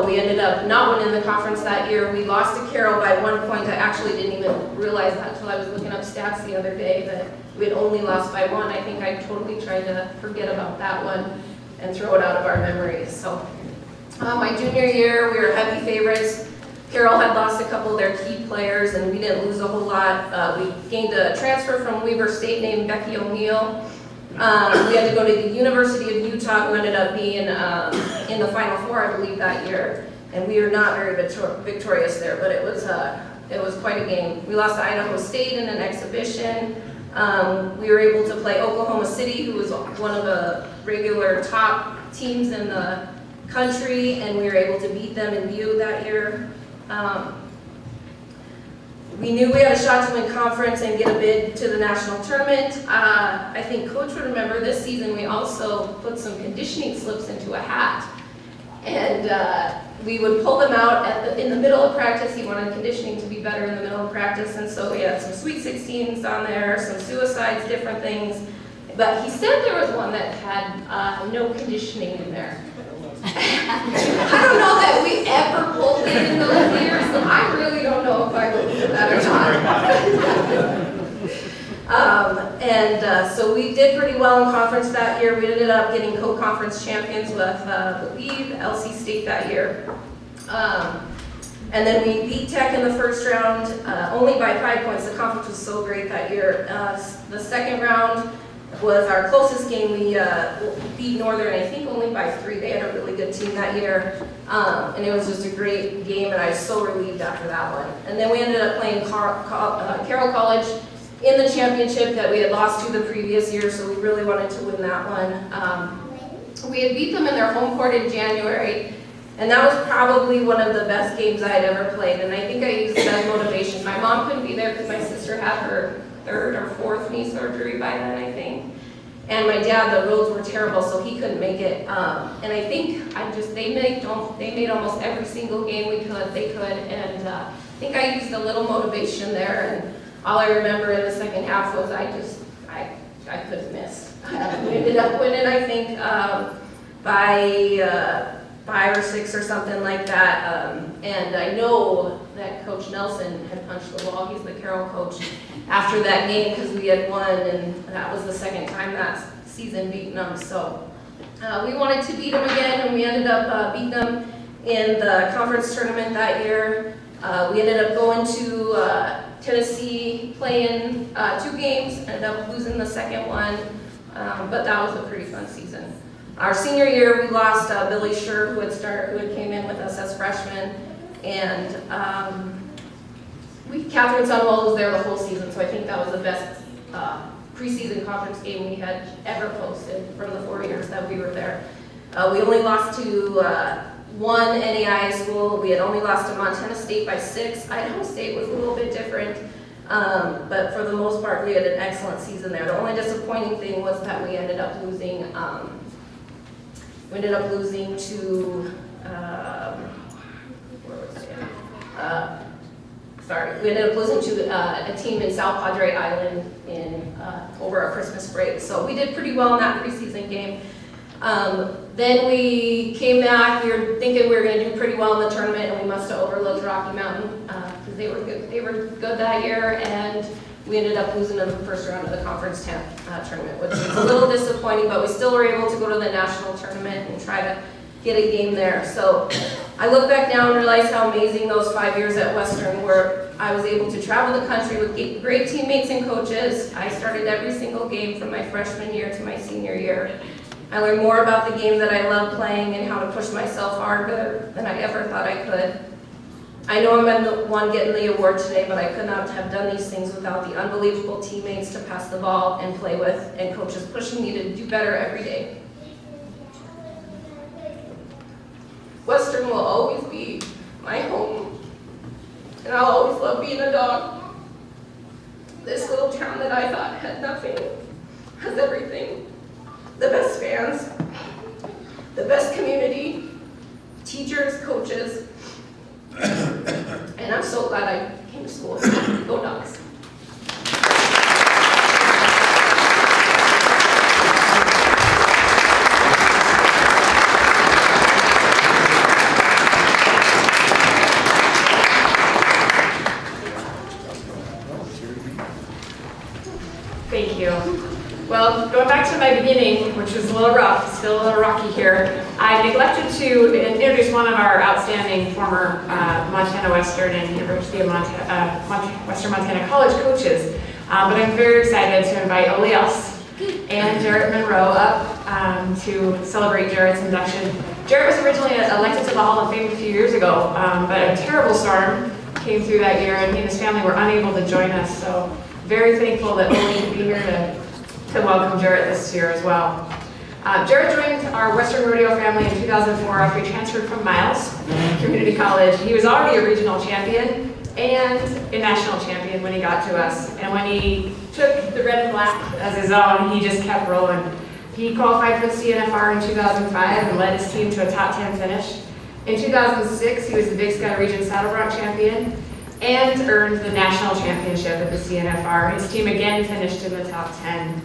We ended up not winning the conference that year. We lost to Carroll by 1 point. I actually didn't even realize that until I was looking up stats the other day, that we had only lost by 1. I think I totally tried to forget about that one and throw it out of our memories. So my junior year, we were heavy favorites. Carroll had lost a couple of their key players, and we didn't lose a whole lot. We gained a transfer from Weber State named Becky O'Neill. We had to go to the University of Utah, who ended up being in the Final Four, I believe, that year. And we were not very victorious there, but it was quite a game. We lost to Idaho State in an exhibition. We were able to play Oklahoma City, who was one of the regular top teams in the country, and we were able to beat them in Butte that year. We knew we had a shot to win conference and get a bid to the national tournament. I think Coach would remember this season we also put some conditioning slips into a hat. And we would pull them out in the middle of practice. He wanted conditioning to be better in the middle of practice, and so we had some Sweet 16s on there, some suicides, different things. But he said there was one that had no conditioning in there. I don't know that we ever pulled it in those years, so I really don't know if I would do that or not. So we did pretty well in conference that year. We ended up getting co-conference champions with, I believe, LC State that year. And then we beat Tech in the first round, only by 5 points. The conference was so great that year. The second round was our closest game. We beat Northern, I think, only by 3. They had a really good team that year. And it was just a great game, and I was so relieved after that one. And then we ended up playing Carroll College in the championship that we had lost to the previous year, so we really wanted to win that one. We had beat them in their home court in January, and that was probably one of the best games I had ever played, and I think I used it as motivation. My mom couldn't be there because my sister had her 3rd or 4th knee surgery by then, I think. And my dad, the roads were terrible, so he couldn't make it. And I think they made almost every single game they could, and I think I used a little motivation there, and all I remember in the second half was I couldn't miss. We ended up winning, I think, by 5 or 6 or something like that. And I know that Coach Nelson had punched the wall. He's the Carroll coach after that game because we had won, and that was the second time that season beating them. So we wanted to beat them again, and we ended up beating them in the conference tournament that year. We ended up going to Tennessee, playing 2 games, ended up losing the second one, but that was a pretty fun season. Our senior year, we lost Billy Scher, who had came in with us as freshman, and Catherine Sunwall was there the whole season, so I think that was the best preseason conference game we had ever posted from the 4 years that we were there. We only lost to one NAIA school. We had only lost to Montana State by 6. Idaho State was a little bit different, but for the most part, we had an excellent season there. The only disappointing thing was that we ended up losing. We ended up losing to we ended up losing to a team in South Padre Island over our Christmas break. So we did pretty well in that preseason game. Then we came back. We were thinking we were going to do pretty well in the tournament, and we must have overlooked Rocky Mountain because they were good. They were good that year, and we ended up losing in the first round of the conference tournament, which was a little disappointing. But we still were able to go to the national tournament and try to get a game there. So I look back now and realize how amazing those 5 years at Western were. I was able to travel the country with great teammates and coaches. I started every single game from my freshman year to my senior year. I learned more about the game that I love playing and how to push myself harder than I ever thought I could. I know I'm the one getting the award today, but I could not have done these things without the unbelievable teammates to pass the ball and play with, and coaches pushing me to do better every day. Western will always be my home, and I'll always love being a dog. This little town that I thought had nothing has everything. The best fans, teachers, coaches, and I'm so glad I came to school. Go Dogs. Thank you. Well, going back to my beginning, which was a little rough, still a little rocky here, I neglected to introduce one of our outstanding former Montana Western and University of Western Montana College coaches. But I'm very excited to invite Ole Else and Jarrett Monroe up to celebrate Jarrett's induction. Jarrett was originally elected to the Hall of Fame a few years ago, but a terrible storm came through that year, and he and his family were unable to join us. So very thankful that Ole could be here to welcome Jarrett this year as well. Jarrett joined our Western Rodeo family in 2004 after he transferred from Miles Community College. He was already a regional champion and a national champion when he got to us. And when he took the red and black as his own, he just kept rolling. He qualified for the CNFR in 2005 and led his team to a top 10 finish. In 2006, he was the Big Sky Region Saddle Bronc champion and earned the national championship at the CNFR. His team again finished in the top 10.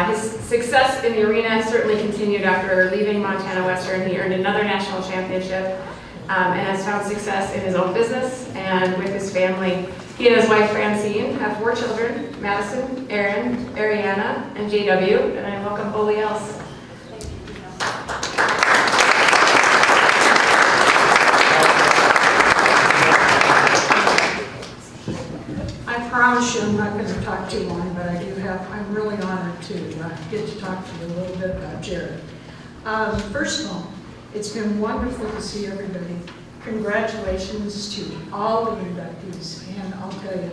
His success in the arena certainly continued after leaving Montana Western. He earned another national championship and has found success in his own business and with his family. He and his wife Francine have 4 children, Madison, Aaron, Ariana, and JW, and I welcome Ole Else. I promise you I'm not going to talk too long, but I'm really honored to get to talk to you a little bit about Jarrett. First of all, it's been wonderful to see everybody. Congratulations to all the inductees, and I'll tell you,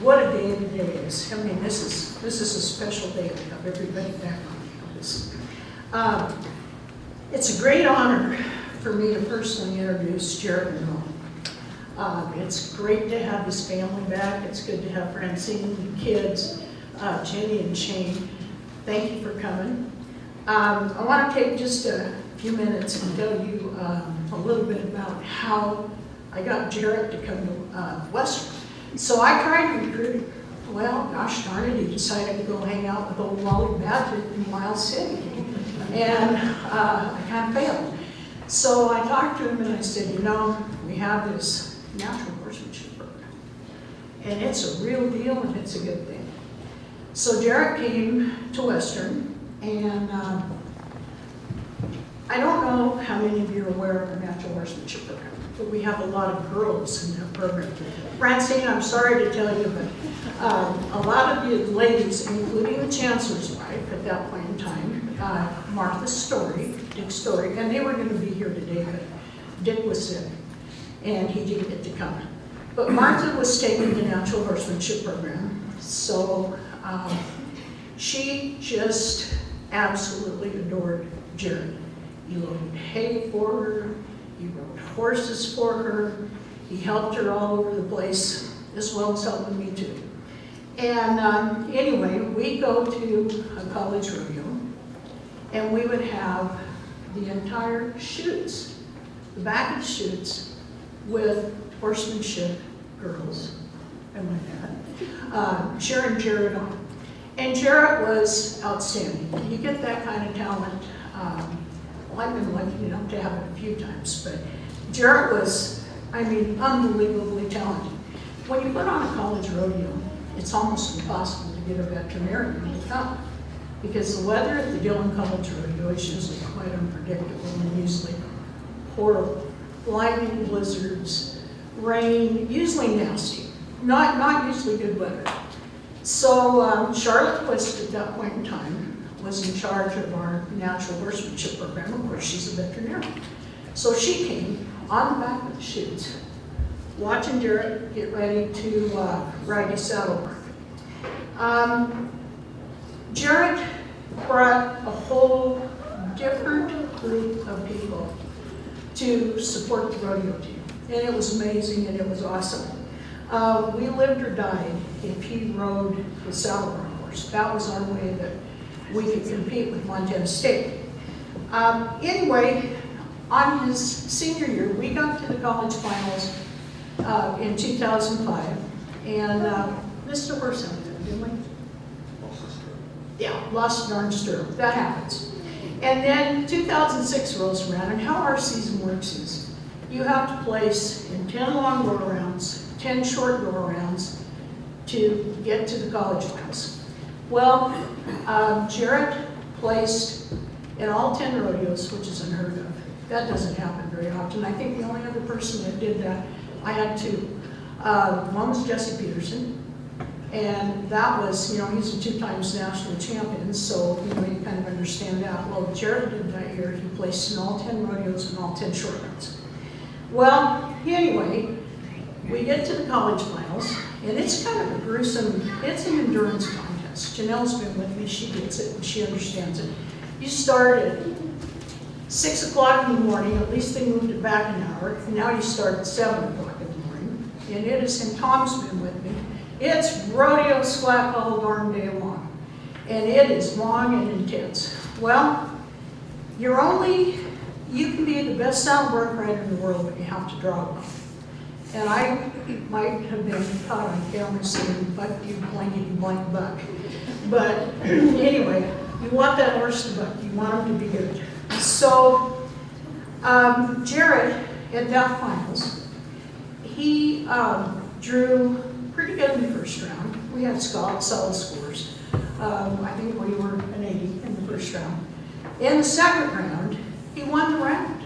what a day today is. I mean, this is a special day to have everybody back on campus. It's a great honor for me to personally introduce Jarrett Monroe. It's great to have his family back. It's good to have Francine, the kids, Jenny and Shane. Thank you for coming. I want to take just a few minutes and tell you a little bit about how I got Jarrett to come to Western. So I tried to recruit him. Well, gosh darn it, he decided to go hang out with old Wally Badgett in Miles City. And I kind of failed. So I talked to him and I said, you know, we have this natural horsemanship program. And it's a real deal and it's a good thing. So Jarrett came to Western, and I don't know how many of you are aware of the natural horsemanship program, but we have a lot of girls in that program. Francine, I'm sorry to tell you, but a lot of you ladies, including the chancellor's wife at that point in time, Martha Story, Dick Story, and they were going to be here today, but Dick was sick, and he didn't get to come. But Martha was taking the natural horsemanship program, so she just absolutely adored Jarrett. He loaded hay for her, he rode horses for her, he helped her all over the place, as well as helping me too. And anyway, we go to a college rodeo, and we would have the entire chutes, the back of the chutes, with horsemanship girls and my dad, cheering Jarrett on. And Jarrett was outstanding. You get that kind of talent. Well, I've been lucky enough to have it a few times, but Jarrett was, I mean, unbelievably talented. When you put on a college rodeo, it's almost impossible to get a veterinarian to come, because the weather at the Dillon College Rodeo is usually quite unpredictable and usually horrible. Lightning, blizzards, rain, usually nasty, not usually good weather. So Charlotte Quist at that point in time was in charge of our natural horsemanship program. Of course, she's a veterinarian. So she came on the back of the chutes, watching Jarrett get ready to ride his saddle bark. Jarrett brought a whole different group of people to support the rodeo team. And it was amazing and it was awesome. We lived or died if he rode the saddle bronc horse. That was our way that we could compete with Montana State. Anyway, on his senior year, we got to the college finals in 2005, and Mr. Horse out there, didn't we? Yeah, lost an arm stirrup. That happens. And then 2006 rolls around, and how our season works is you have to place in 10 long go-arounds, 10 short go-arounds to get to the college finals. Well, Jarrett placed in all 10 rodeos, which is unheard of. That doesn't happen very often. I think the only other person that did that, I had two. One was Jesse Peterson, and that was, you know, he's a 2 times national champion, so, you know, you kind of understand that. Well, Jarrett did that year. He placed in all 10 rodeos and all 10 short rounds. Well, anyway, we get to the college finals, and it's kind of a gruesome, it's an endurance contest. Janelle's been with me, she gets it, and she understands it. You start at 6 o'clock in the morning, at least they moved it back an hour, and now you start at 7 o'clock in the morning. And it is, and Tom's been with me, it's rodeo slack all darn day long. And it is long and intense. Well, you can be the best soundboard rider in the world, but you have to draw well. And I might have been caught on camera saying, "Buck, you blankety blank buck." But anyway, you want that horse to buck. You want him to be good. So Jarrett, at that finals, he drew pretty good in the first round. We had solid scores. I think we were an 80 in the first round. In the second round, he won the round.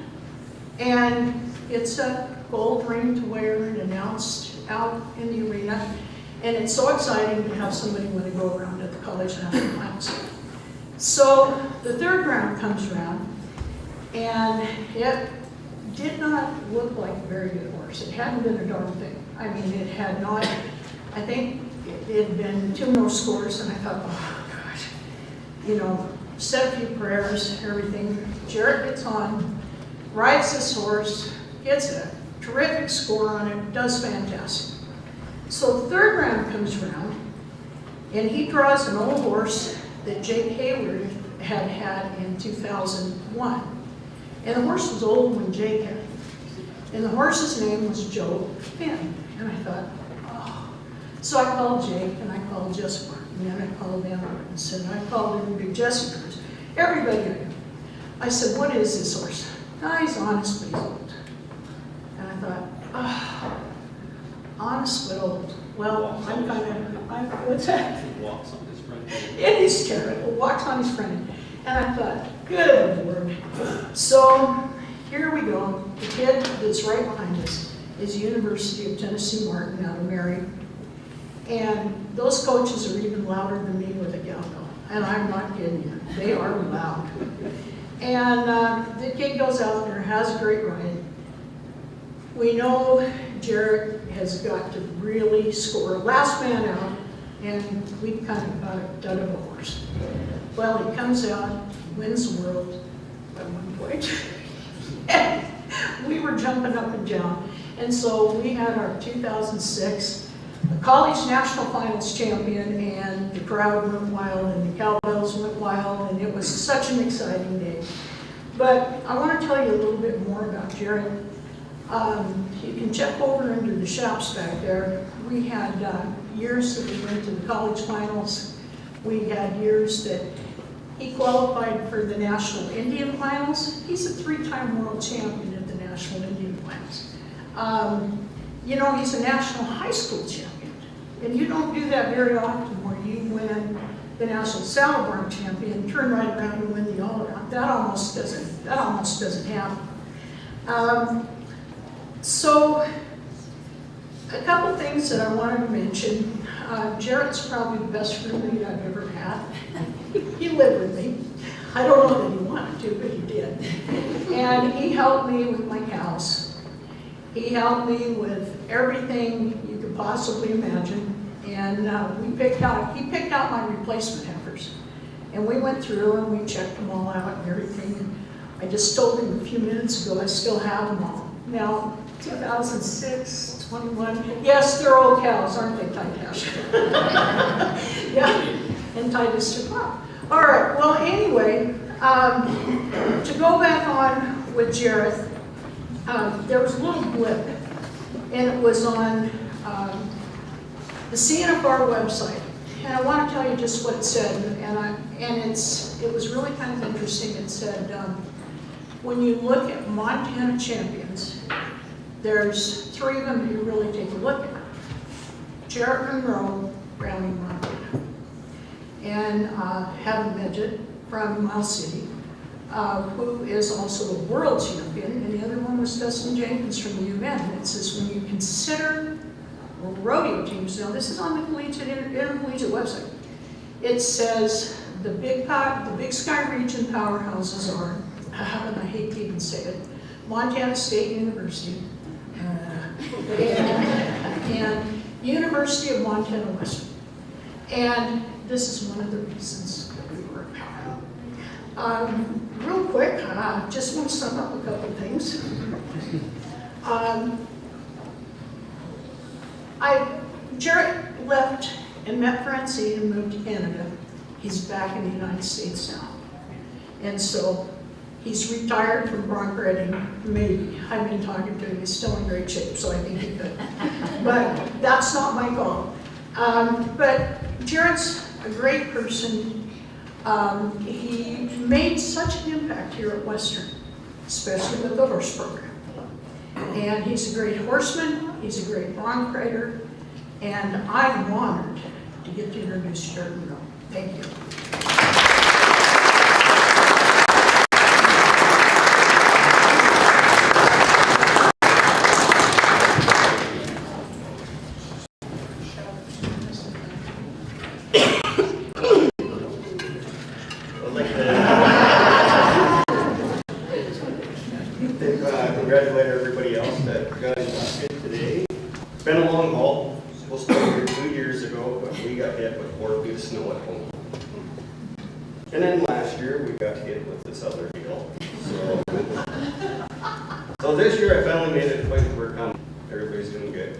And it's a gold ring to wear and announced out in the arena. And it's so exciting to have somebody win a go-around at the college national finals. So the third round comes around, and it did not look like a very good horse. It hadn't been a darn thing. I mean, it had not, I think it had been 2 more scores, and I thought, oh gosh, you know, said a few prayers, everything. Jarrett gets on, rides this horse, gets a terrific score on it, does fantastic. So the third round comes around, and he draws an old horse that Jake Hayward had in 2001. And the horse was old when Jake had it. And the horse's name was Joe Finn. And I thought, oh. So I called Jake, and I called Jessica, and then I called Anna, and said, I called everybody, Jessica, everybody I knew. I said, what is this horse? No, he's honest, but he's old. And I thought, oh, honest but old. Well, what's that? Walks on his front. It is terrible, walks on his front. And I thought, good Lord. So here we go. The kid that's right behind us is University of Tennessee Martin out of Mary. And those coaches are even louder than me with a cowbell. And I'm not kidding you, they are loud. And the kid goes out there, has a great ride. We know Jarrett has got to really score. Last man out, and we've kind of got a dud of a horse. Well, he comes out, wins the world at one point. And we were jumping up and down. And so we had our 2006 college national finals champion, and the crowd went wild, and the cowbells went wild, and it was such an exciting day. But I want to tell you a little bit more about Jarrett. You can check over into the shops back there. We had years that we went to the college finals. We had years that he qualified for the National Indian Finals. He's a 3-time world champion at the National Indian Finals. You know, he's a national high school champion. And you don't do that very often where you win the National Saddle Barn champion, turn right around and win the all-around. That almost doesn't happen. So, a couple things that I wanted to mention. Jarrett's probably the best roommate I've ever had. He lived with me. I don't know that he wanted to, but he did. And he helped me with my house. He helped me with everything you could possibly imagine. And he picked out my replacement heifers. And we went through and we checked them all out and everything. And I just told him a few minutes ago I still have them all. Now, 2006, 21, yes, they're old cows, aren't they, Titus? Yeah, and Titus took off. All right, well, anyway, to go back on with Jared, there was a little blip, and it was on the CNFR website. And I want to tell you just what it said, it was really kind of interesting. It said, when you look at Montana champions, there's 3 of them that you really take a look at. Jared Monroe, Browning, Montana, and Howland Midget from Miles City, who is also a world champion, and the other one was Dustin Jenkins from the UM. And it says, when you consider rodeo teams, now this is on the intercollegiate website, it says the Big Sky region powerhouses are, and I hate to even say it, Montana State University, and University of Montana Western. And this is one of the reasons that we were a power. Real quick, just want to sum up a couple things. Jarrett left and met Francine and moved to Canada. He's back in the United States now. And so he's retired from bronc riding, maybe. I've been talking to him, he's still in great shape, so I think he could. But that's not my goal. But Jarrett's a great person. He made such an impact here at Western, especially with the horse program. And he's a great horseman, he's a great bronc rider, and I'm honored to get to introduce Jared Monroe. Thank you. Congratulate everybody else that got inducted today. It's been a long haul. Supposed to be here 2 years ago, but we got hit with 4 feet of snow at home. And then last year we got hit with this other deal. So this year I finally made it quite where everybody's doing good.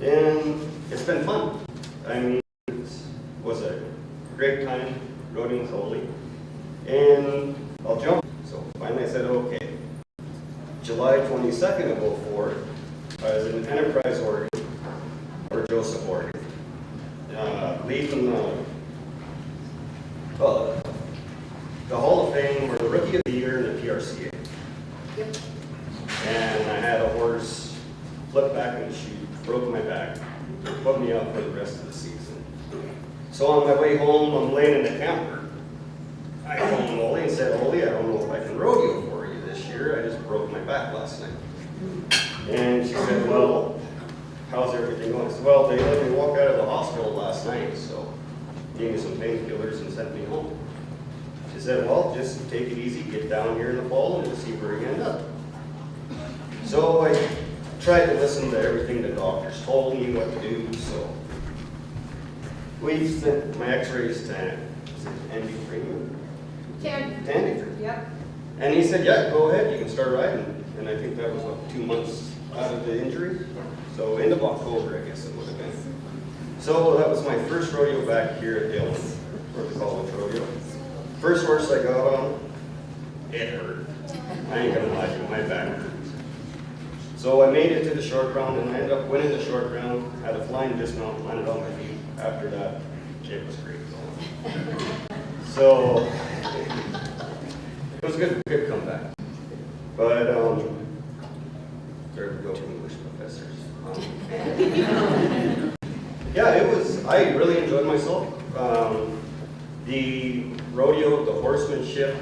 And it's been fun. I mean, it was a great time roading with Oli. And I'll jump. So finally I said, okay. July 22nd of 04, I was in Enterprise, Oregon, or Joseph, Oregon, leading the Hall of Fame or the Rookie of the Year in the PRCA. Yep. And I had a horse flip back in the chute, broke my back, put me up for the rest of the season. So on my way home, I'm laying in the camper. I phoned Oli and said, Oli, I don't know if I can rodeo for you this year. I just broke my back last night. And she said, well, how's everything going? I said, well, they let me walk out of the hospital last night, so gave me some painkillers and sent me home. She said, well, just take it easy, get down here in the fall and we'll see where you end up. So I tried to listen to everything the doctors told me what to do, so we sent my x-rays to Andy Freeman. Tandy. Yep. And he said, yeah, go ahead, you can start riding. And I think that was, what, 2 months out of the injury? So end of October, I guess it would have been. So that was my first rodeo back here at Howland, for the college rodeo. First horse I got on, it hurt. I ain't gonna lie to you, my back hurt. So I made it to the short round and I ended up winning the short round, had a flying dismount, landed on my feet. After that, it was great. So it was a good comeback. But there we go, English professors. Yeah, I really enjoyed myself. The rodeo, the horsemanship,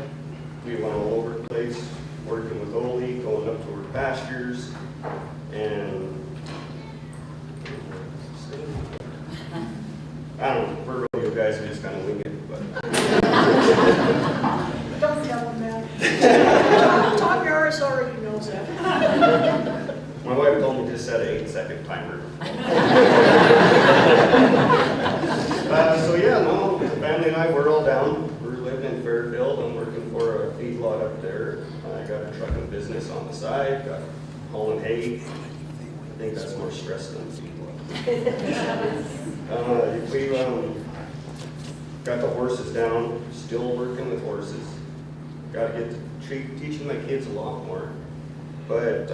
we went all over the place, working with Oli, going up to her pastures, and I don't know, we're rodeo guys, we just kind of wing it, but. Don't tell him that. Tom Harris already knows that. My wife told me to set an 8-second timer. So yeah, no, the family and I, we're all down. We're living in Fairfield. I'm working for a feedlot up there. I got a trucking business on the side, got hauling hay. I think that's more stress than feedlot. We got the horses down, still working with horses. Got to get the teaching my kids a lot more. But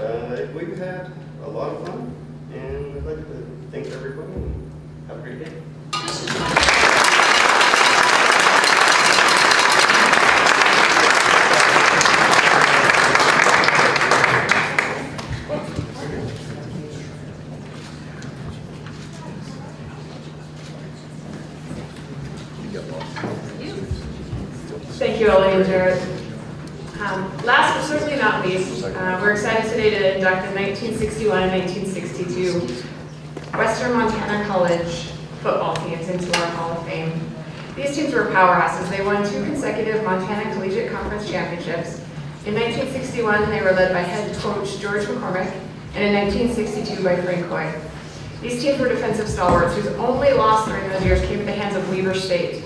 we've had a lot of fun, and I'd like to thank everybody, and have a great day. Thank you, Ollie and Jared. Last but certainly not least, we're excited today to induct the 1961 and 1962 Western Montana College football teams into our Hall of Fame. These teams were powerhouses. They won 2 consecutive Montana Collegiate Conference championships. In 1961, they were led by head coach George McCormick, and in 1962 by Frank Coy. These teams were defensive stalwarts whose only loss during those years came at the hands of Weber State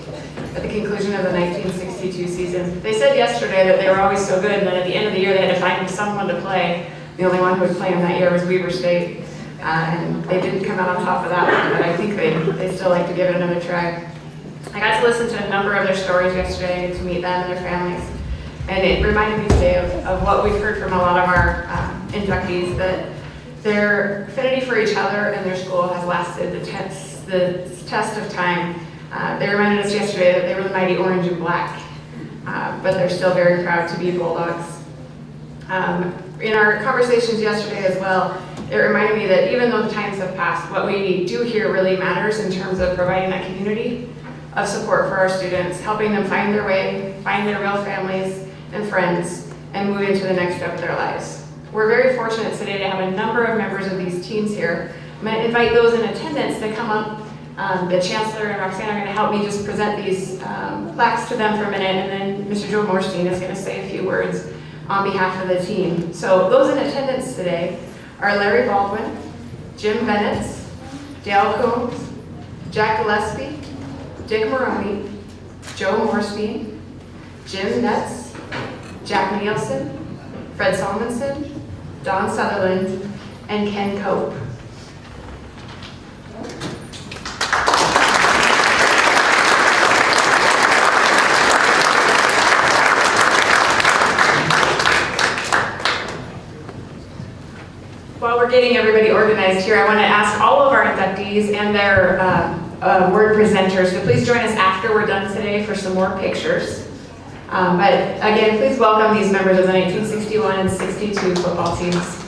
at the conclusion of the 1962 season. They said yesterday that they were always so good, and then at the end of the year they had to find someone to play. The only one who would play them that year was Weber State, and they didn't come out on top of that one, but I think they still like to give it another try. I got to listen to a number of their stories yesterday, to meet them and their families, and it reminded me today of what we've heard from a lot of our inductees, that their affinity for each other and their school has lasted the test of time. They reminded us yesterday that they were the mighty orange and black, but they're still very proud to be Bulldogs. In our conversations yesterday as well, it reminded me that even though the times have passed, what we do here really matters in terms of providing that community of support for our students, helping them find their way, find their real families and friends, and move into the next step of their lives. We're very fortunate today to have a number of members of these teams here. I'm going to invite those in attendance to come up. The Chancellor and Roxanne are going to help me just present these plaques to them for a minute, and then Mr. Joe Morstein is going to say a few words on behalf of the team. So those in attendance today are Larry Baldwin, Jim Bennett, Dale Coombs, Jack Gillespie, Dick Maroney, Joe Morstein, Jim Netz, Jack Nielsen, Fred Solmonson, Don Sutherland, and Ken Cope. While we're getting everybody organized here, I want to ask all of our inductees and their word presenters to please join us after we're done today for some more pictures. But again, please welcome these members of the 1961 and 62 football teams.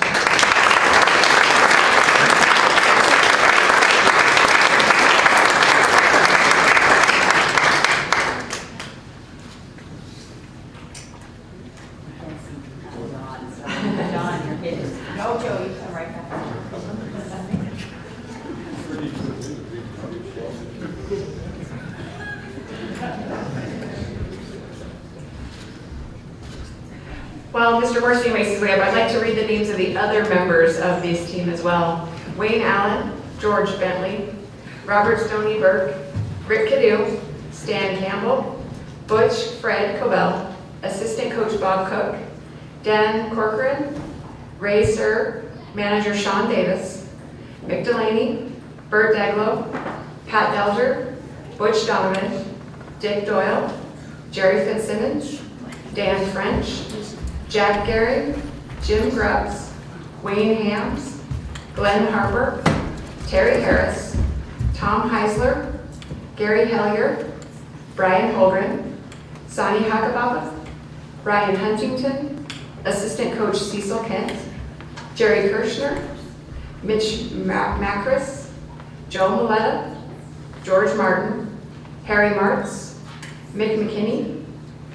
While Mr. Morstein makes his way up, I'd like to read the names of the other members of this team as well. Wayne Allen, George Bentley, Robert Stoney Burke, Rick Cadieux, Stan Campbell, Butch Fred Cobell, Assistant Coach Bob Cook, Dan Corcoran, Ray Sir, Manager Sean Davis, Mick Delaney, Bert Daglow, Pat Delger, Butch Donovan, Dick Doyle, Jerry Fitzsimmons, Dan French, Jack Gary, Jim Grubbs, Wayne Hams, Glenn Harper, Terry Harris, Tom Heisler, Gary Hellier, Brian Holgren, Sonny Hakababa, Brian Huntington, Assistant Coach Cecil Kent, Jerry Kirshner, Mitch Macris, Joe Milletta, George Martin, Harry Martz, Mick McKinney,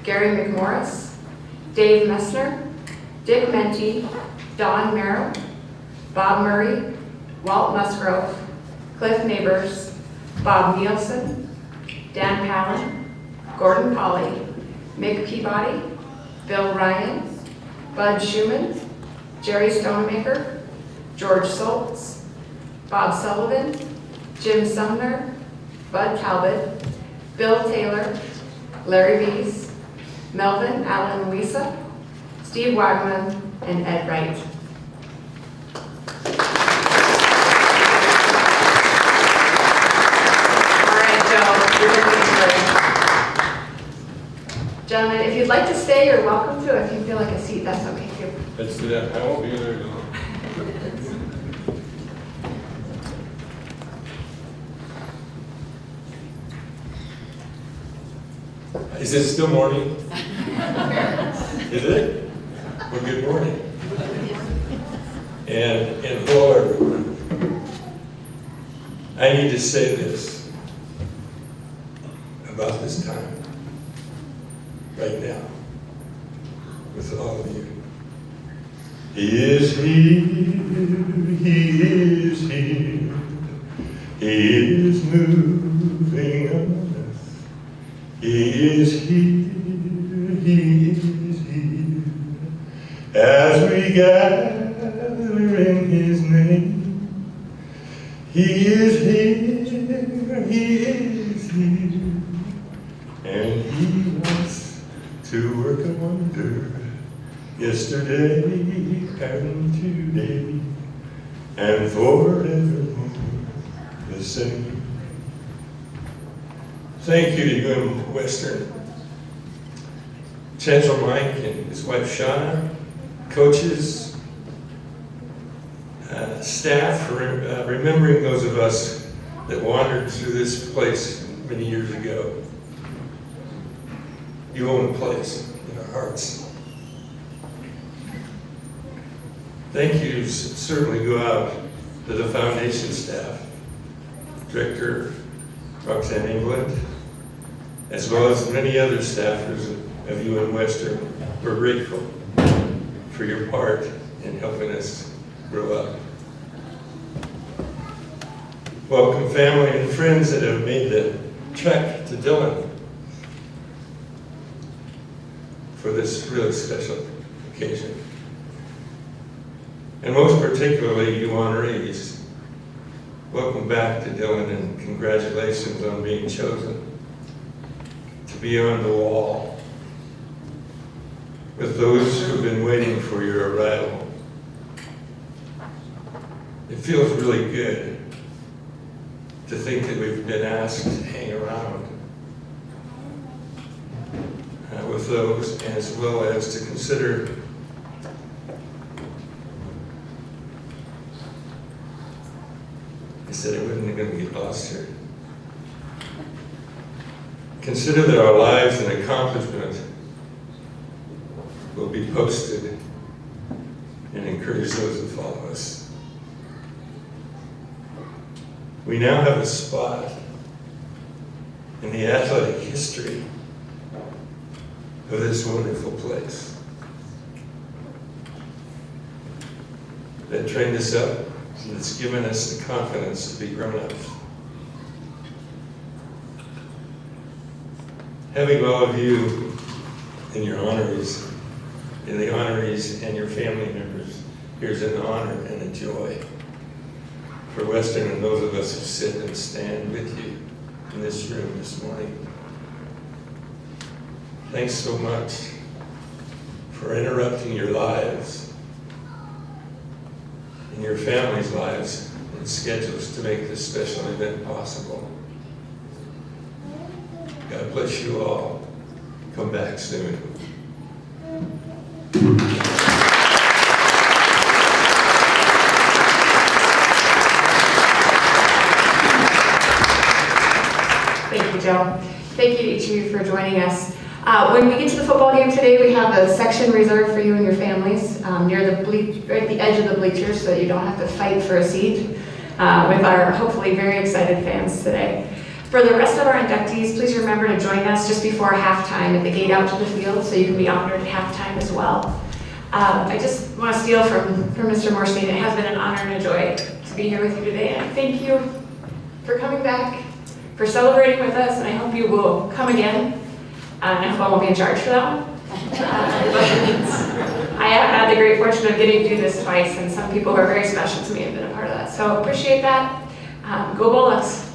Gary McMorris, Dave Messner, Dick Menti, Don Merrill, Bob Murray, Walt Musgrove, Cliff Neighbors, Bob Nielsen, Dan Palin, Gordon Polly, Mick Peabody, Bill Ryan, Bud Schumann, Jerry Stonemaker, George Soltz, Bob Sullivan, Jim Sumner, Bud Talbot, Bill Taylor, Larry Bees, Melvin Allen Louisa, Steve Wagman, and Ed Wright. All right, Joe, you're going to Gentlemen, if you'd like to stay, you're welcome to. If you feel like a seat, that's okay too. Let's do that. I won't be there long. Is it still morning? Is it? Well, good morning. And hello, everyone. I need to say this about this time, right now, with all of you. He is here, he is here, he is moving on us. He is here, he is here, as we gather in his name. He is here, he is here, and he wants to work a wonder. Yesterday and today and forevermore the same. Thank you to UMW, Chancellor Mike and his wife Shauna, coaches, staff for remembering those of us that wandered through this place many years ago. You own a place in our hearts. Thank you certainly go out to the foundation staff, Director Roxanne England, as well as many other staffers of UMW. We're grateful for your part in helping us grow up. Welcome family and friends that have made the trek to Dillon for this really special occasion. And most particularly, you honorees, welcome back to Dillon and congratulations on being chosen to be on the wall with those who've been waiting for your arrival. It feels really good to think that we've been asked to hang around with those, as well as to consider I said I wasn't going to get lost here. Consider that our lives and accomplishment will be posted and encourage those who follow us. We now have a spot in the athletic history of this wonderful place that trained us up and it's given us the confidence to be grown-ups. Having all of you and your honorees, and the honorees and your family members, here's an honor and a joy for Western and those of us who sit and stand with you in this room this morning. Thanks so much for interrupting your lives and your families' lives and schedules to make this special event possible. God bless you all. Come back soon. Thank you, Joe. Thank you to each of you for joining us. When we get to the football game today, we have a section reserved for you and your families near the right at the edge of the bleachers, so that you don't have to fight for a seat with our hopefully very excited fans today. For the rest of our inductees, please remember to join us just before halftime at the gate out to the field, so you can be honored at halftime as well. I just want to steal from Mr. Morstein. It has been an honor and a joy to be here with you today, and I thank you for coming back, for celebrating with us, and I hope you will come again. And I hope I won't be in charge for that one. I have had the great fortune of getting to do this twice, and some people who are very special to me have been a part of that. So appreciate that. Go Bulldogs.